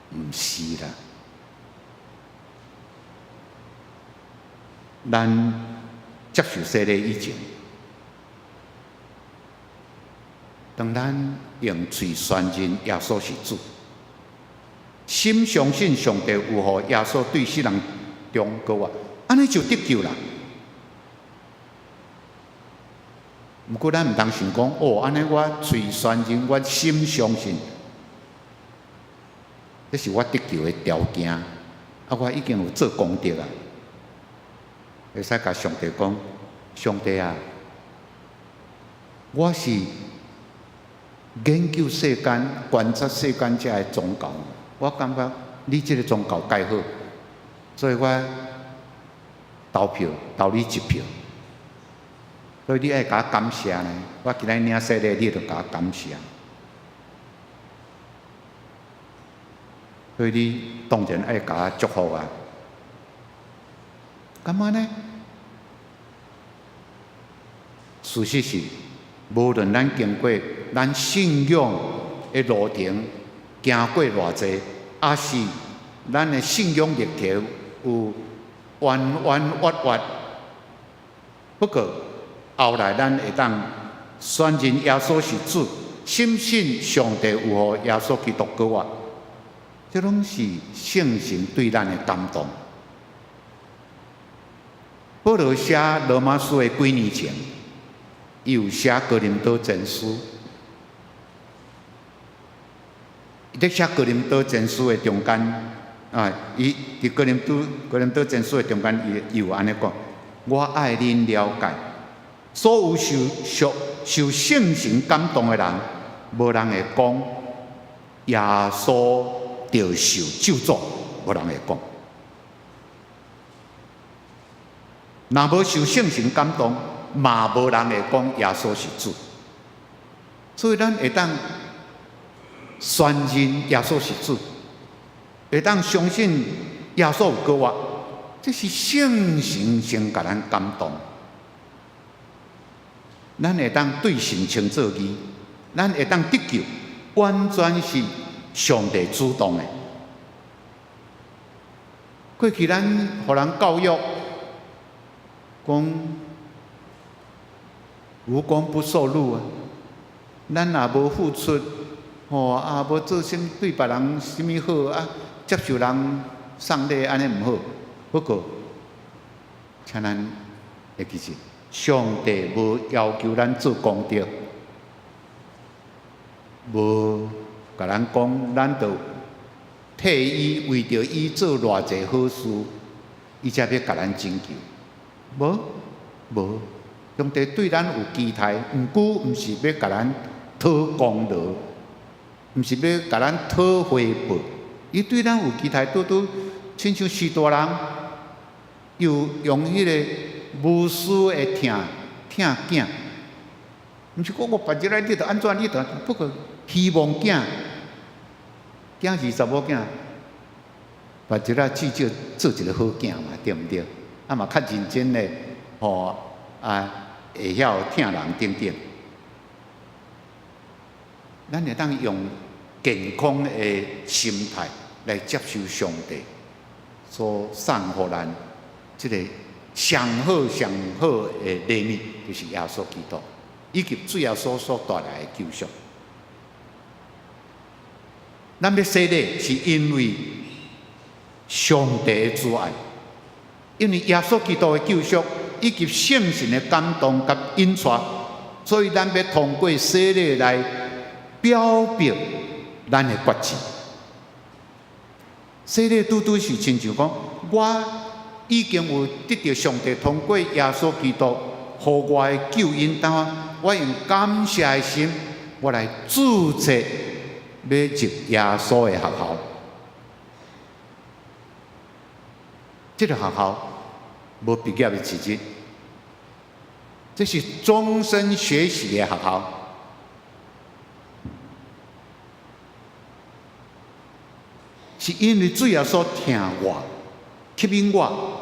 毋是啦，咱接受洗礼以前，当咱用嘴宣认耶稣是主，心相信上帝有互耶稣对世人中国啊，安尼就得救啦。毋过咱毋通想讲，哦，安尼我嘴宣认，我心相信，这是我得救的条件。啊，我已经有做功德啊，会使甲上帝讲，上帝啊，我是研究世间、观察世间这的宗教，我感觉你这个宗教介好，所以我投票投你一票。所以你爱甲我感谢呢，我今日领洗礼，你就甲我感谢。所以你当然爱甲我祝福啊。干嘛呢？事实是，无论咱经过咱信仰的路程，行过偌济，还是咱的信仰历程有弯弯弯弯，不过。后来，咱会当宣认耶稣是主，深信上帝有互耶稣基督救我，这拢是圣神对咱的感动。保罗写罗马书的几年前，伊有写哥林多前书，伊在写哥林多前书的中间，啊，伊伫哥林多前书的中间，伊有安尼讲：我爱恁了解。所有受圣神感动的人，无人会讲耶稣着受咒诅，无人会讲。若无受圣神感动，嘛无人会讲耶稣是主。所以咱会当宣认耶稣是主，会当相信耶稣有救我，这是圣神先甲咱感动。咱会当对神称作义，咱会当得救，完全是上帝主动的。过去咱互人教育，讲无功不受禄啊，咱若无付出，啊无做啥对别人啥物好啊，接受人送礼安尼毋好。不过，请咱会记住。上帝无要求咱做功德，无甲咱讲，咱着替伊为着伊做偌济好事，伊才要甲咱拯救。无，上帝对咱有期待，毋过毋是要甲咱讨功劳，毋是要甲咱讨回报，伊对咱有期待，亲像许多人又用迄个。无私的疼囝，毋是讲我别日来你着安怎，你着不过希望囝25囝，别日仔至少做一个好囝嘛，对毋对？啊嘛较认真的，会晓疼人等等。咱会当用健康的心态来接受上帝所送互咱即个。上好的礼物，就是耶稣基督，以及主耶稣所带来的救赎。咱要洗礼，是因为上帝的主爱，因为耶稣基督的救赎以及圣神的感动及引带，所以咱要通过洗礼来表表咱的决志。洗礼拄拄是亲像讲我。已经有得到上帝通过耶稣基督，互我的救恩，当我用感谢的心我来注册要入耶稣的学校。这个学校无毕业的资质，这是终身学习的学校。是因为主耶稣听我，吸引我，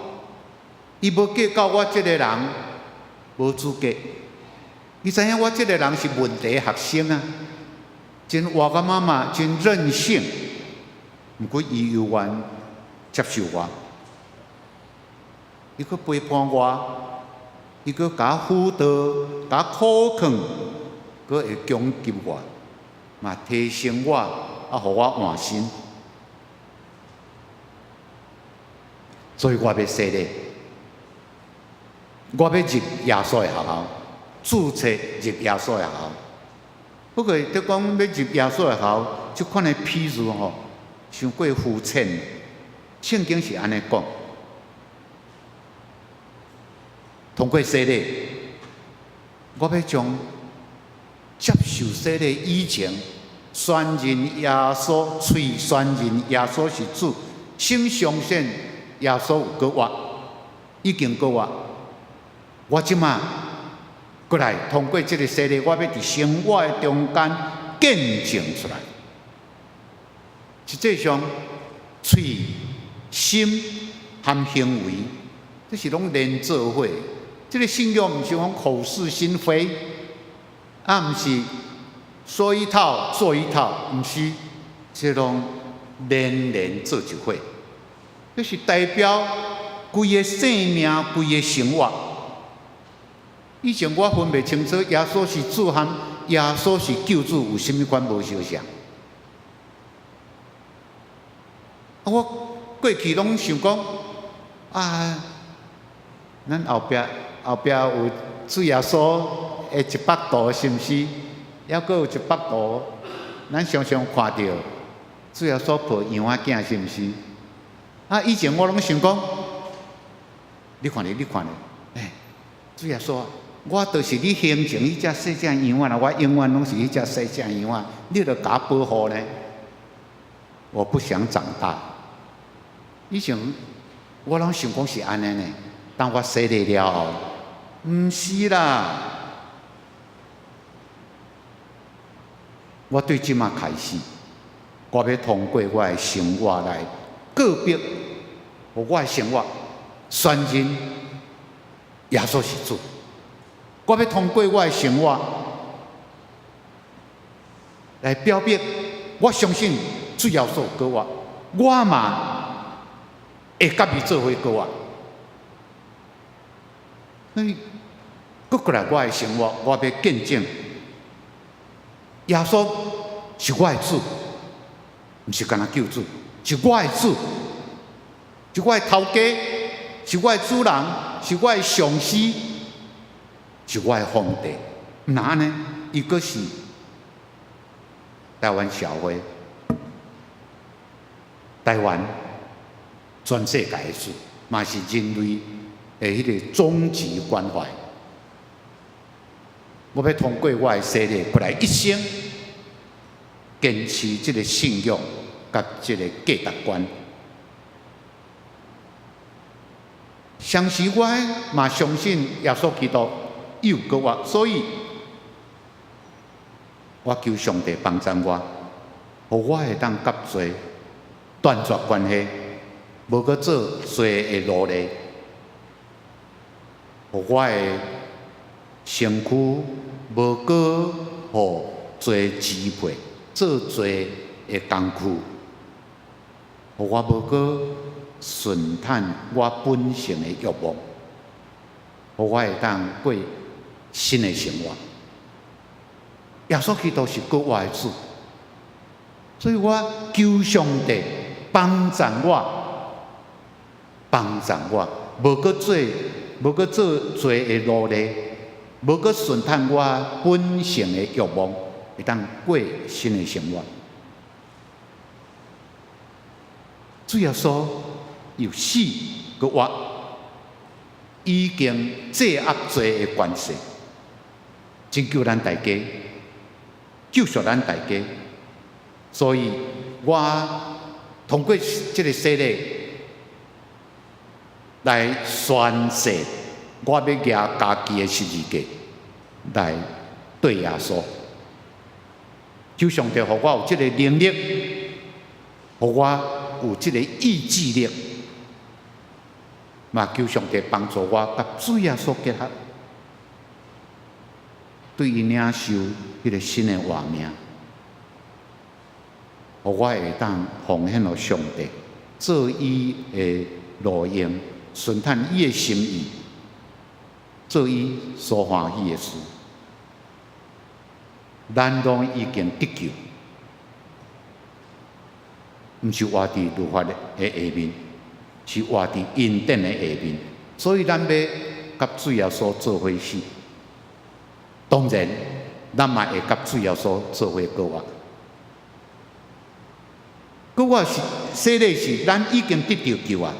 伊无计较我这个人无资格。伊知影我这个人是问题学生啊，真活个妈妈，真任性。毋过伊有愿接受我，伊佫陪伴我，伊佫甲我辅导，甲我苦劝，佫会攻击我，嘛提醒我，啊，互我换心。所以我要说咧，我要入耶稣的学校，注册入耶稣的学校。不过，得讲要入耶稣的学校，即款的譬如吼，伤过肤浅。圣经是安尼讲，通过洗礼，我要将接受洗礼以前，宣认耶稣，嘴宣认耶稣是主，心相信耶稣有过活，已经过活。我即马过来通过这个洗礼，我要伫生活的中间见证出来。实际上，嘴、心含行为，这是拢连做伙。这个信仰毋是讲口是心非，啊，毋是说一套做一套，毋是，这拢连做一伙。这是代表规个生命、规个生活。以前我分袂清楚耶稣是主和耶稣是救主有甚物款无相像。我过去拢想讲啊，咱后壁有主耶稣的100度，是毋是？还佫有100度，咱常常看到主耶稣抱羊仔囝，是毋是？啊！以前我拢想讲，你看咧，主耶稣，我就是你形成迄只细只羊仔啦，我永远拢是迄只细只羊仔，你著甲我保护呢？我不想长大。以前我拢想讲是安尼呢，当我洗礼了后，毋是啦。我对即马开始，我要通过我的生活来个别，互我的生活宣认耶稣是主。我要通过我的生活来表明，我相信主耶稣过我，我嘛会甲伊做伙过我。所以，搁过来我的生活，我要见证耶稣是我的主，毋是干那救主，是我的主，是我的头家，是我的主人，是我的上司，是我的皇帝。毋然呢，伊阁是台湾社会、台湾全世界的主，嘛是人类的迄个终极关怀。我要通过我的洗礼，过来一生坚持这个信仰甲这个价值观。相信我嘛相信耶稣基督有过我，所以我求上帝帮助我，互我会当甲罪断绝关系，无搁做罪的奴隶，互我的身躯无搁互罪支配，做罪的工具，互我无搁顺探我本性的欲望，互我会当过新的生活。耶稣基督是过我的主，所以我求上帝帮助我，无搁做罪的奴隶，无搁顺探我本性的欲望，会当过新的生活。主耶稣有死搁活，已经制压罪的关系，拯救咱大家。救赎咱大家。所以我通过这个洗礼来宣誓，我要举家己的十字架来对耶稣。求上帝，互我有这个能力，互我有这个意志力，嘛求上帝帮助我，甲主耶稣结合，对伊领受迄个新的活命。互我会当奉献予上帝，做伊的路用，顺探伊的心意，做伊所欢喜的事。咱拢已经得救，毋是活伫律法的下面，是活伫恩典的下面。所以咱要甲主耶稣做伙死，当然，咱嘛会甲主耶稣做伙过活。过活是洗礼是咱已经得到救啊，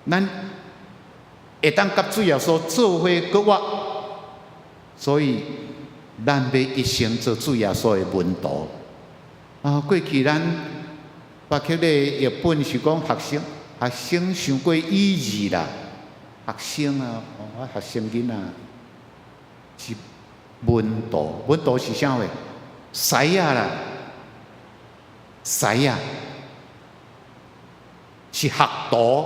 咱会当甲主耶稣做伙过活，所以咱要一生做主耶稣的门徒。过去咱巴克的译本是讲学生伤过意义啦，学生啊，我学生囡仔是门徒是啥话？师啊啦。师啊，是学徒，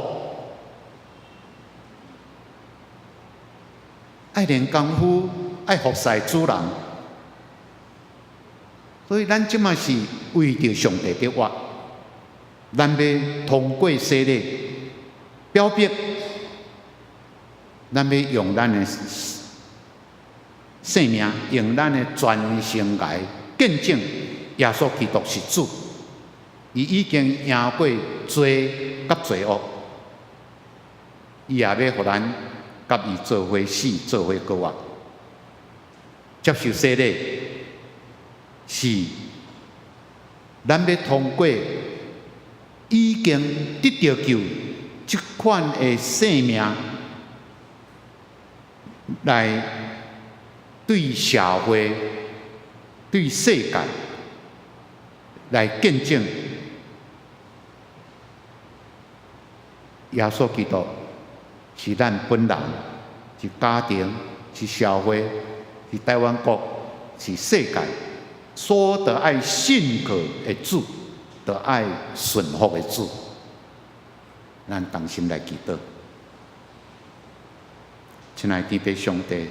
爱练功夫，爱服侍主人。所以咱即马是为着上帝的活，咱要通过洗礼，表白，咱要用咱的性命，用咱的全生来见证耶稣基督是主。伊已经赢过罪甲罪恶，伊也要互咱甲伊做伙死，做伙过活。接受洗礼是咱要通过已经得到救即款的生命，来对社会、对世界来见证。耶稣基督是咱本人，是家庭，是社会，是台湾国，是世界，所有得爱信靠的主，得爱顺服的主。咱同心来祈祷，亲爱的天父上帝，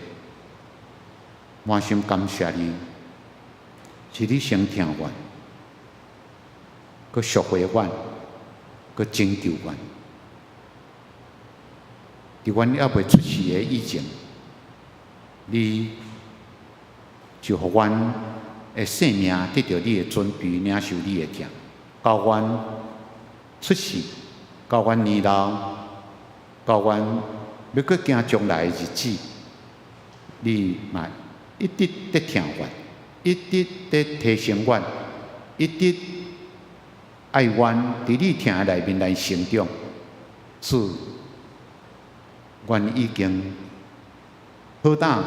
满心感谢你，是你先听阮，佮赎回阮，佮拯救阮。伫阮还未出世的以前，你就互阮的生命得到你的准备，领受你的疼，到阮出世，到阮年老，到阮要搁行将来的日子，你嘛一直在疼阮，一直在提醒阮，一直爱阮伫你疼的内面来成长，是。阮已经好胆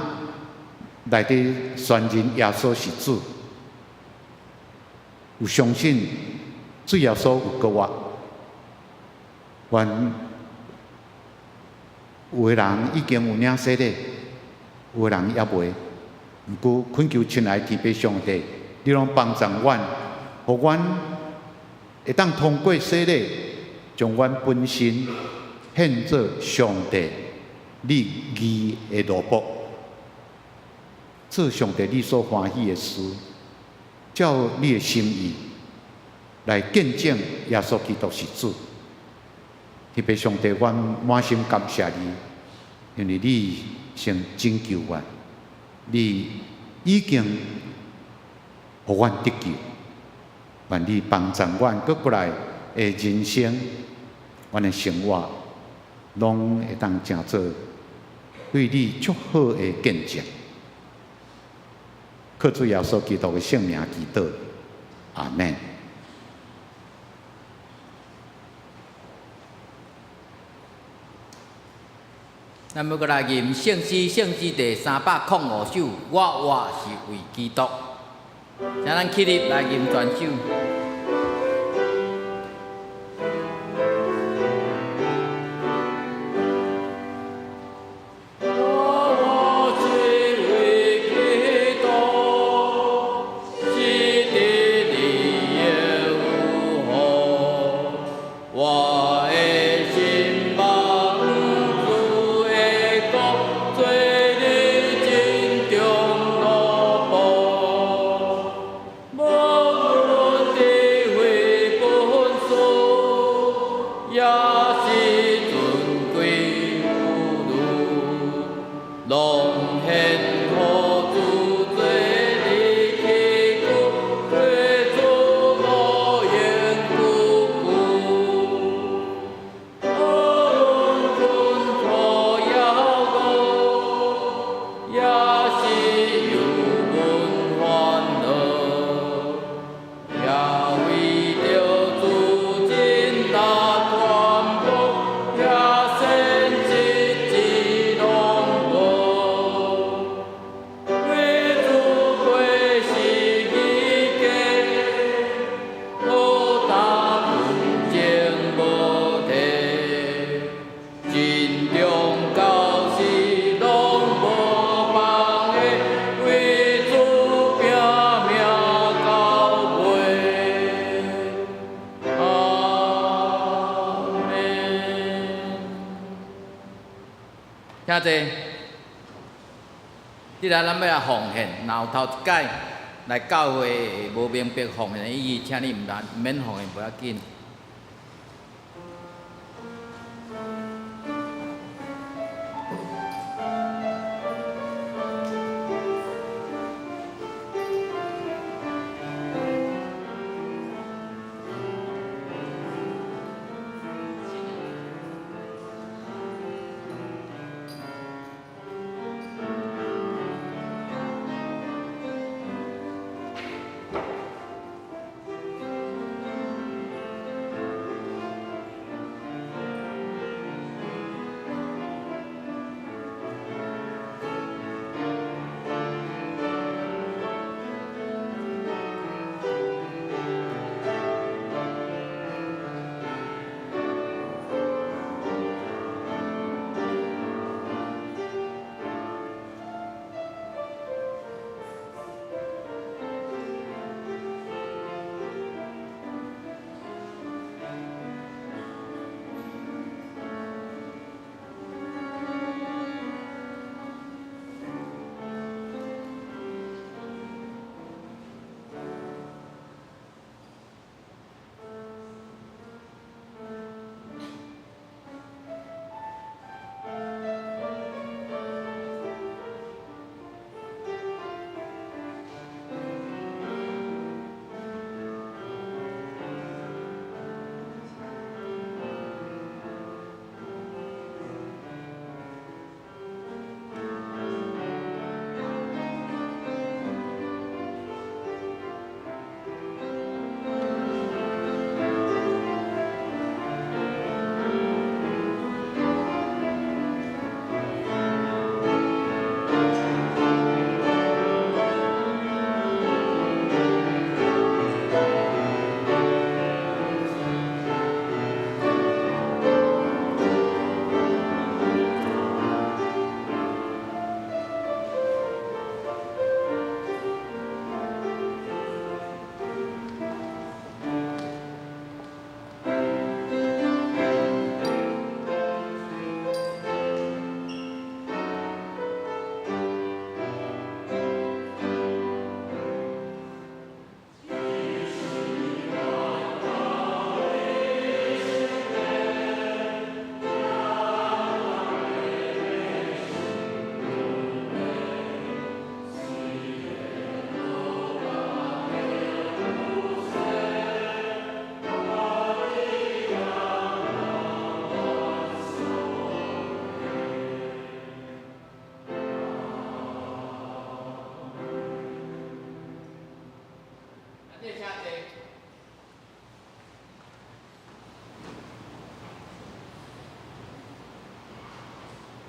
来底宣认耶稣是主，有相信主耶稣有过我。阮有的人已经有领洗礼，有的人也未。毋过恳求亲爱的天父上帝，你拢帮助阮，互阮会当通过洗礼，将阮本身献做上帝你义的奴仆，做上帝你所欢喜的事，照你的心意来见证耶稣基督是主。特别上帝，阮满心感谢你，因为你先拯救阮，你已经互阮得救，愿你帮助阮，搁过来的人生，阮的生活，拢会当成做对你足好的见证。靠主耶稣基督的圣名祈祷，阿门。咱要过来吟圣诗，圣诗第305首，我是为基督。请咱起立来吟全首。听者，既然咱要来奉献，然后头一届来教会无明白奉献的意义，请你免奉献，不要紧。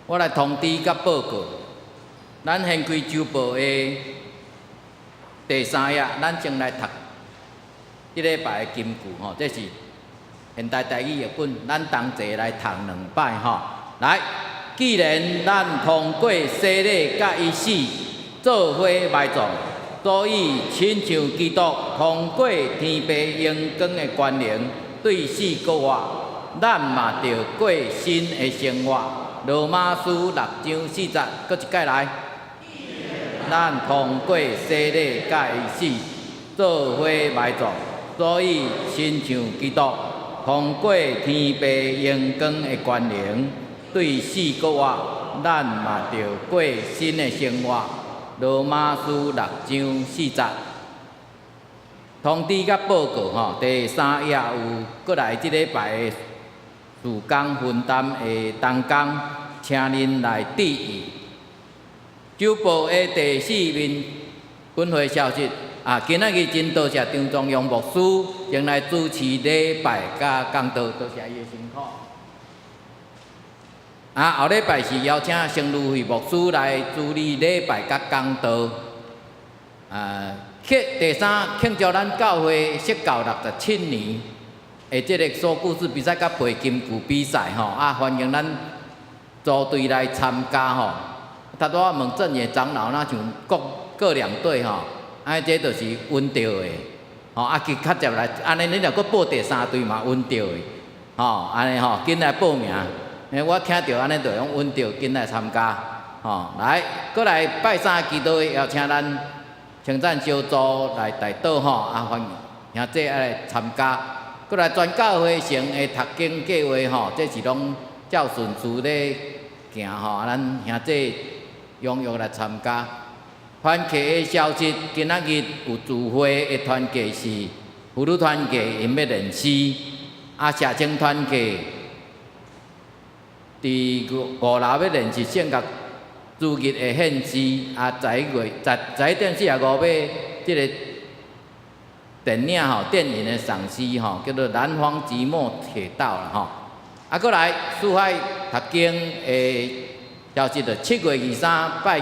我来通知甲报告，咱现开周报的第三页，咱先来读即礼拜的金句吼，这是现代台语译本，咱同齐来读2摆吼。来，既然咱通过洗礼甲伊死，做伙埋葬，所以亲像基督通过天父荣光的权能，对死过活，咱嘛着过新的生活。罗马书6章40，搁一摆来。咱通过洗礼甲伊死，做伙埋葬，所以亲像基督通过天父荣光的权能，对死过活，咱嘛着过新的生活。罗马书6章40。通知甲报告吼，第3页有过来即礼拜的事工分担的同工，请恁来致意。周报的第4面本会消息今仔日真多谢张宗阳牧师前来主持礼拜甲讲道，多谢伊的辛苦。后礼拜是邀请圣路会牧师来主理礼拜甲讲道。第三，庆祝咱教会设教67年的即个说故事比赛甲背金句比赛吼，欢迎咱组队来参加吼。他拄仔问正业长老，那像各两队吼，这就是稳到的吼。其较接来，安尼你若搁报第3队嘛稳到的吼，安尼吼紧来报名。我听到安尼就用稳到紧来参加吼。来，搁来拜三基督会邀请咱称赞小组来带导吼，欢迎兄弟来参加。搁来全教会成的读经计划吼，这是拢照顺序咧行吼，咱兄弟踊跃来参加。团契的消息，今仔日有聚会的团契是妇女团契，因要练诗；社青团契伫5楼要练习圣乐主日的献诗。十一点45要即个电影吼，电影的赏析吼，叫做《南方寂寞铁道》啦吼。搁来四海读经的消息就7月23拜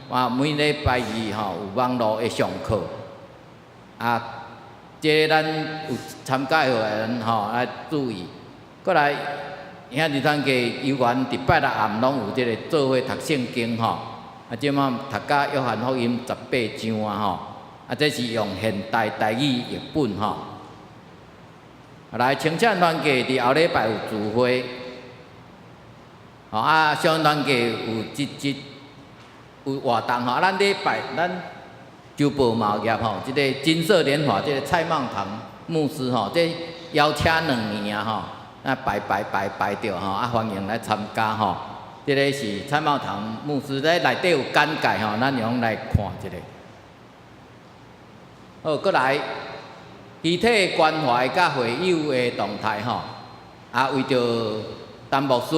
二，每礼拜二吼有网络的上课。这咱有参加的人吼来注意。搁来兄弟团契游园伫拜六暗拢有即个做伙读圣经吼。即摆读甲约翰福音18章吼。这是用现代台语译本吼。来，青青团契伫后礼拜有聚会，小团契有活动吼。咱礼拜咱周报嘛有业吼，即个金色莲花，即个蔡孟堂牧师吼，这邀请2年吼，排着吼，欢迎来参加吼。即个是蔡孟堂牧师在内底有简介吼，咱用来看一下。好，搁来遗体关怀甲会友的动态吼，为着陈牧师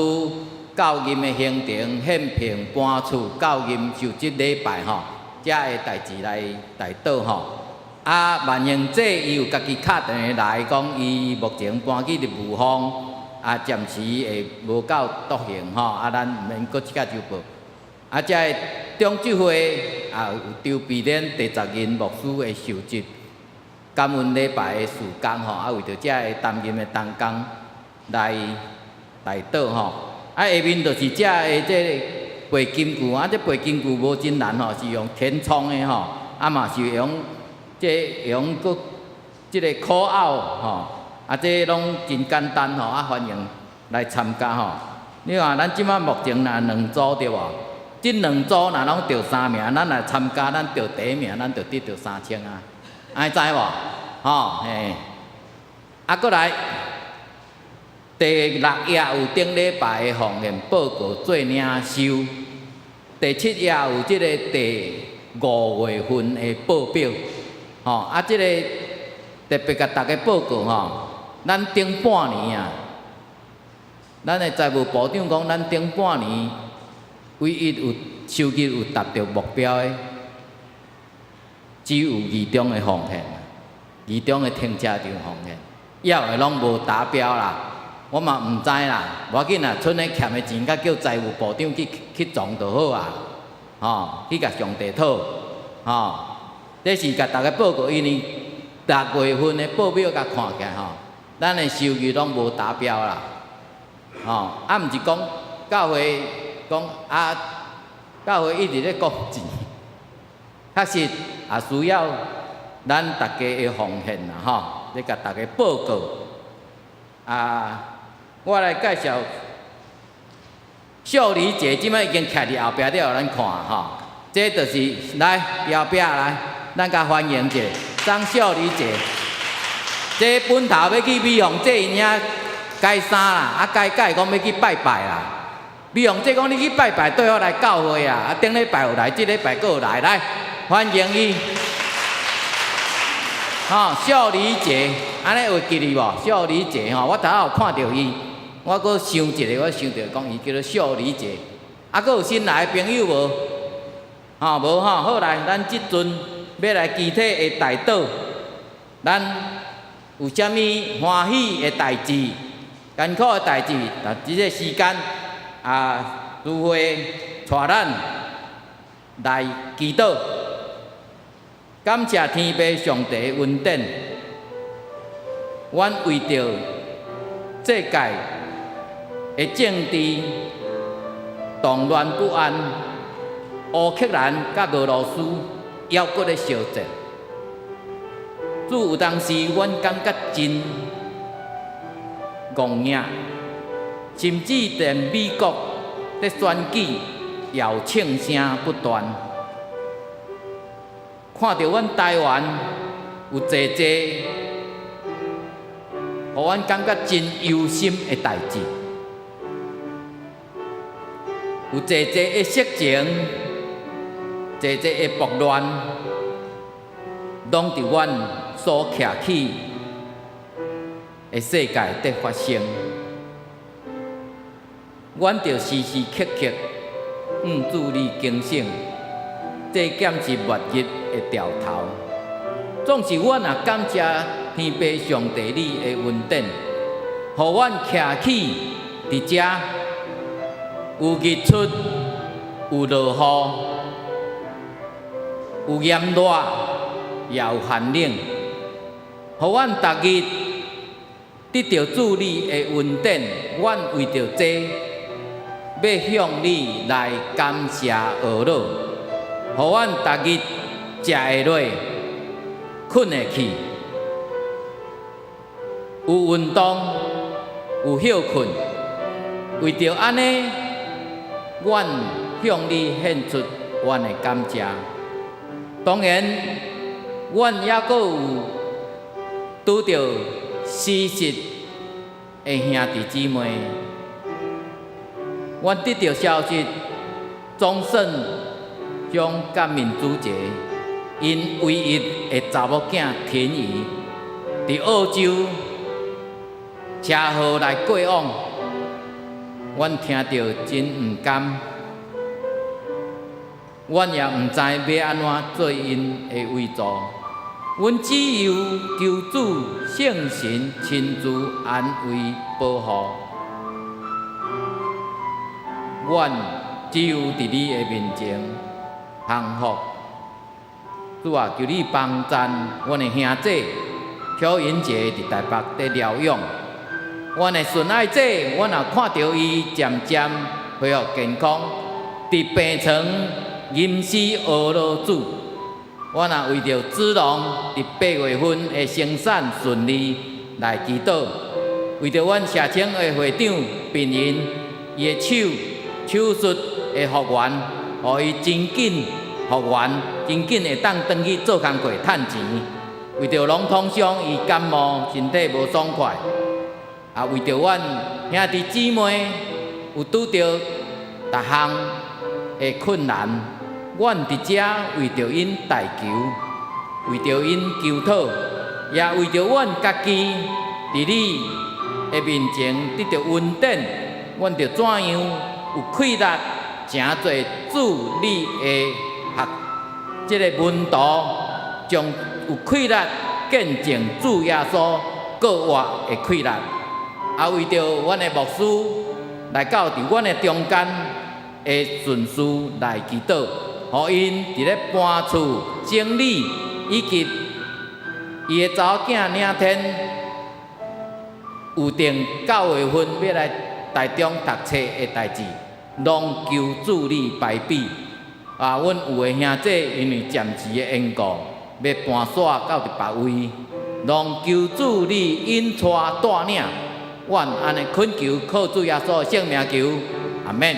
教任的行程、献聘搬厝、教任受职礼拜吼，遮个代志来带导吼。万英姐伊有家己敲电话来讲，伊目前搬去入武芳，暂时会无够笃行吼。咱毋免搁即个周报。遮个中聚会有周碧莲第10任牧师的受职，感恩礼拜的事工吼，为着遮个担任的同工来带导吼。下面就是遮个这背金句，这背金句无真难吼，是用填充的吼，嘛是用个即个口号吼，这拢真简单吼，欢迎来参加吼。你看咱即摆目前若2组对无？这2组若拢得3名，咱来参加，咱得第1名，咱就得到3000啊，安知无？吼嘿。搁来第6页有顶礼拜的奉献报告做领收，第7页有即个第5月份的报表，吼即个特别甲大家报告吼，咱顶半年咱的财务部长讲，咱顶半年唯一有收入有达到目标的，只有2中的奉献，2中的停车场奉献，要的拢无达标啦。我嘛毋知啦，无要紧啦，剩的欠的钱，甲叫财务部长去撞就好啊，去甲上帝讨，这是甲大家报告，因为6月份的报表甲看起来吼，咱的收入拢无达标啦。吼，啊，毋是讲教会讲啊，教会一直咧讲钱，确实也需要咱大家的奉献啦，吼，咧甲大家报告。啊，我来介绍孝礼节，即摆已经徛伫后壁了，咱看吼。这就是来后壁来，咱甲欢迎者张孝礼节。这本头要去美容这因遐改衫啦，啊改讲要去拜拜啦。美容这讲你去拜拜，最好来教会啊！啊顶礼拜有来，即礼拜佫有来，来欢迎伊。吼，孝礼节，安尼会记哩无？孝礼节吼，我头仔有看到伊，我佫想一个，我想到讲伊叫做孝礼节。啊，佫有新来的朋友无？吼，无吼，好来，咱即阵要来具体的带导，咱有啥物欢喜的代志、艰苦的代志，啊，即个时间啊，如会带咱来祈祷。感谢天父上帝的恩典，阮为着这届的政治动乱不安，乌克兰甲俄罗斯还佫咧相战，有当时阮感觉真戆硬，甚至连美国咧选举也有庆声不断。看到阮台湾有济济，互阮感觉真忧心的代志，有济济的色情，济济的暴乱，拢伫阮所徛起的世界在发生。阮着时时刻刻注意警醒。这减是末日的兆头。总是阮也感谢天父上帝你的恩典，互阮徛起伫遮，有日出，有落雨，有炎热，也有寒冷，互阮逐日得到主你的恩典。阮为着这，要向你来感谢而乐。互阮逐日食会落，困会去，有运动，有休困。为着安尼，阮向你献出阮的感谢。当然，阮也佫有拄着死实的兄弟姊妹，阮得到消息，总算将革命主席因唯一的查某囝田怡，伫澳洲车祸来过往，阮听到真毋甘，阮也毋知要安怎做因的为助，阮只有求主圣神亲自安慰保护，阮只有伫你的面前幸福。主啊，求你帮赞阮的兄弟邱英杰伫台北在疗养，阮的顺爱者，阮也看到伊渐渐恢复健康，伫病床吟诗学老主。阮也为着子龙伫8月份的生产顺利来祈祷，为着阮社青的会长病人，伊的手术的复原，互伊真紧复原，真紧会当转去做工课趁钱。为着龙通兄伊感冒，身体无爽快，也为着阮兄弟姊妹有拄着逐项的困难，阮伫遮为着因代求，为着因求讨，也为着阮家己伫你的面前得到恩典，阮着怎样有气力，诚侪主你的即个门徒，将有气力见证主耶稣过活的气力，也为着阮的牧师来到伫阮的中间的顺序来祈祷，互因伫咧搬厝整理以及伊的查某囝领天有定9月份要来台中读册的代志，拢求助你排比。啊，阮有的兄弟因为暂时的缘故，要搬徙到伫别位，拢求助你引带带领。阮安尼恳求，靠主耶稣的圣名求，阿免。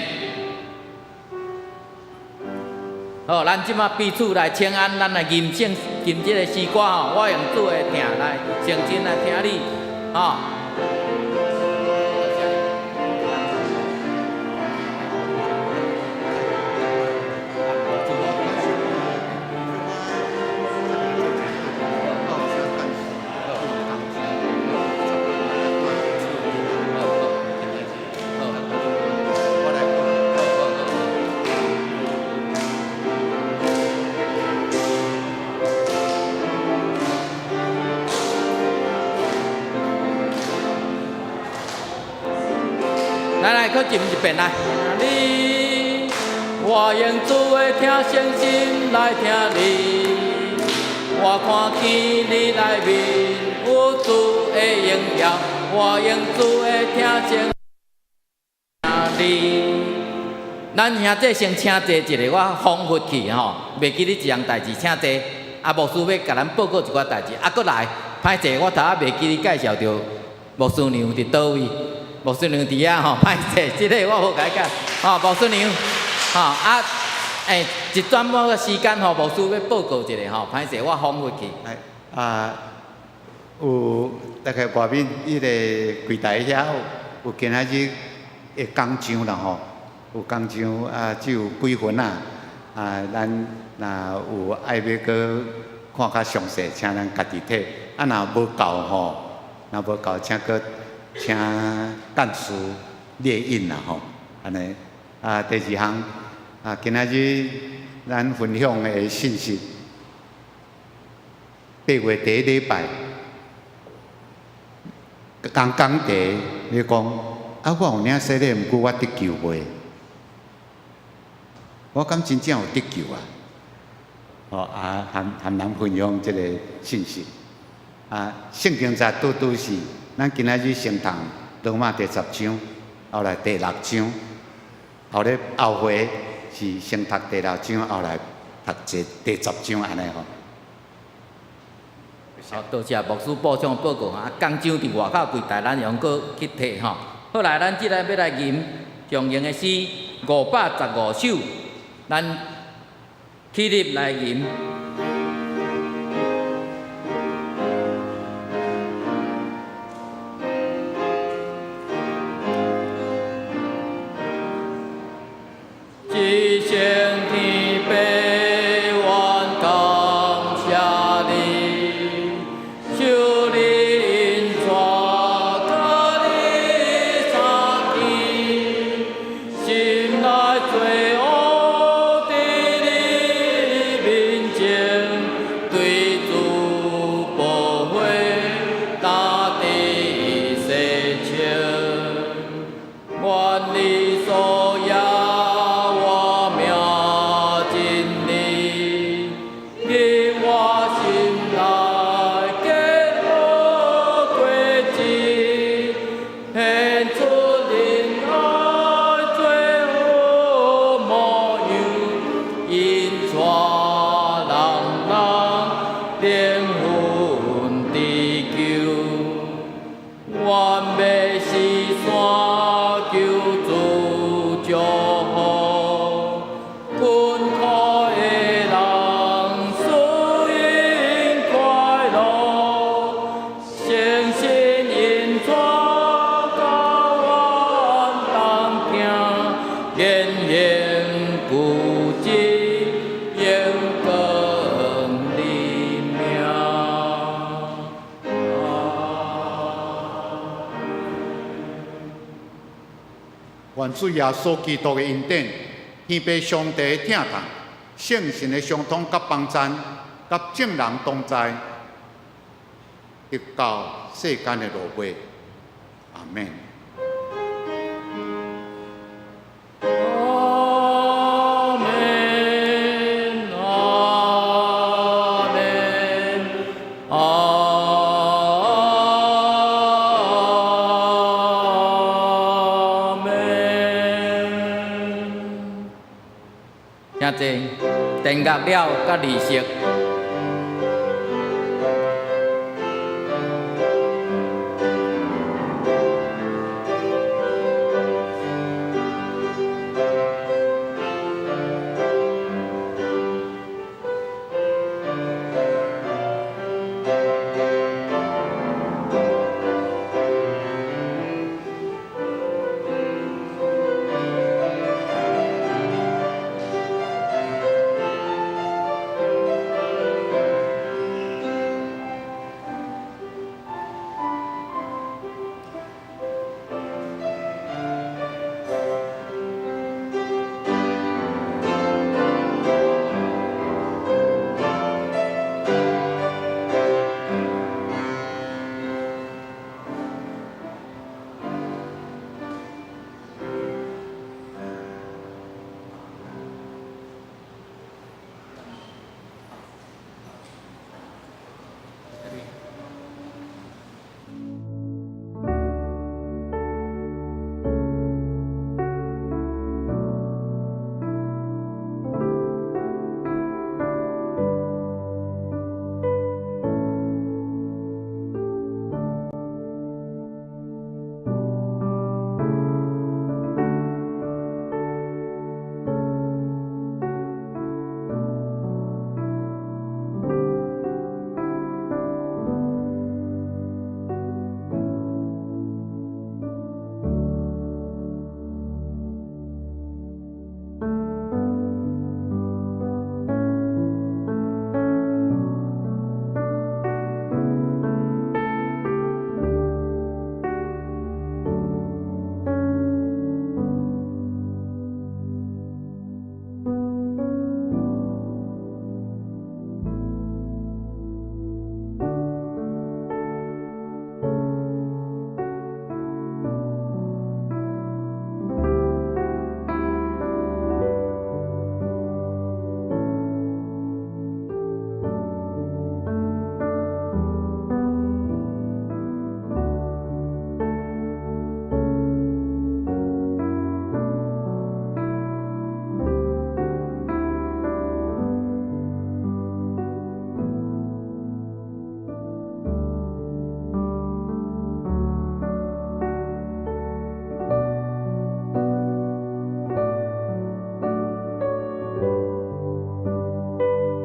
好，咱即马彼此来请安，咱来吟即个诗歌吼。我用主的听来，诚心来听你，吼。来，搁吟一遍来。你，我用主的听诚心来听你，我看见你内面有主的荣耀，我用主的听诚听你。咱兄弟先请坐一个，我恍惚去吼，袂记你一样代志，请坐。啊，牧师要甲咱报告一寡代志，啊，搁来，歹势，我头仔袂记你介绍着牧师娘伫倒位。牧师娘伫遐吼，歹势，即个我无甲你讲，吼，牧师娘，吼啊，一段某个时间吼，牧师要报告一下吼，歹势，我恍惚去。有大概外面迄个柜台遐有今仔日的工匠啦吼，有工匠啊，只有几分啊，咱若有爱要搁看较详细，请咱家己摕，啊，若无够吼，若无够，请搁。请干事列印啦吼，安尼第二项今仔日咱分享的信息，8月第1礼拜，刚地你讲我有领洗礼，毋过我得救袂？我敢真正有得救啊！含人分享这个信息圣经在拄是。咱今仔日先读罗马第10章，后来第6章，后回是先读第6章，后来读第10章安尼吼。好，多谢牧师部长报告啊，工匠伫外口柜台，咱用过去摕吼。好来，咱即个要来吟常用的诗515首，咱起立来吟。一声天悲愿感谢你，求你引带甲你相见，心内罪恶伫你面前，对主无悔，大地洗清，愿你所要。愿主耶稣基督的恩典，天父上帝的疼痛，圣神的相通甲帮赞，甲众人同在，直到世间的落尾。阿门。阿门，阿门。阿门。听真，电乐了甲利息。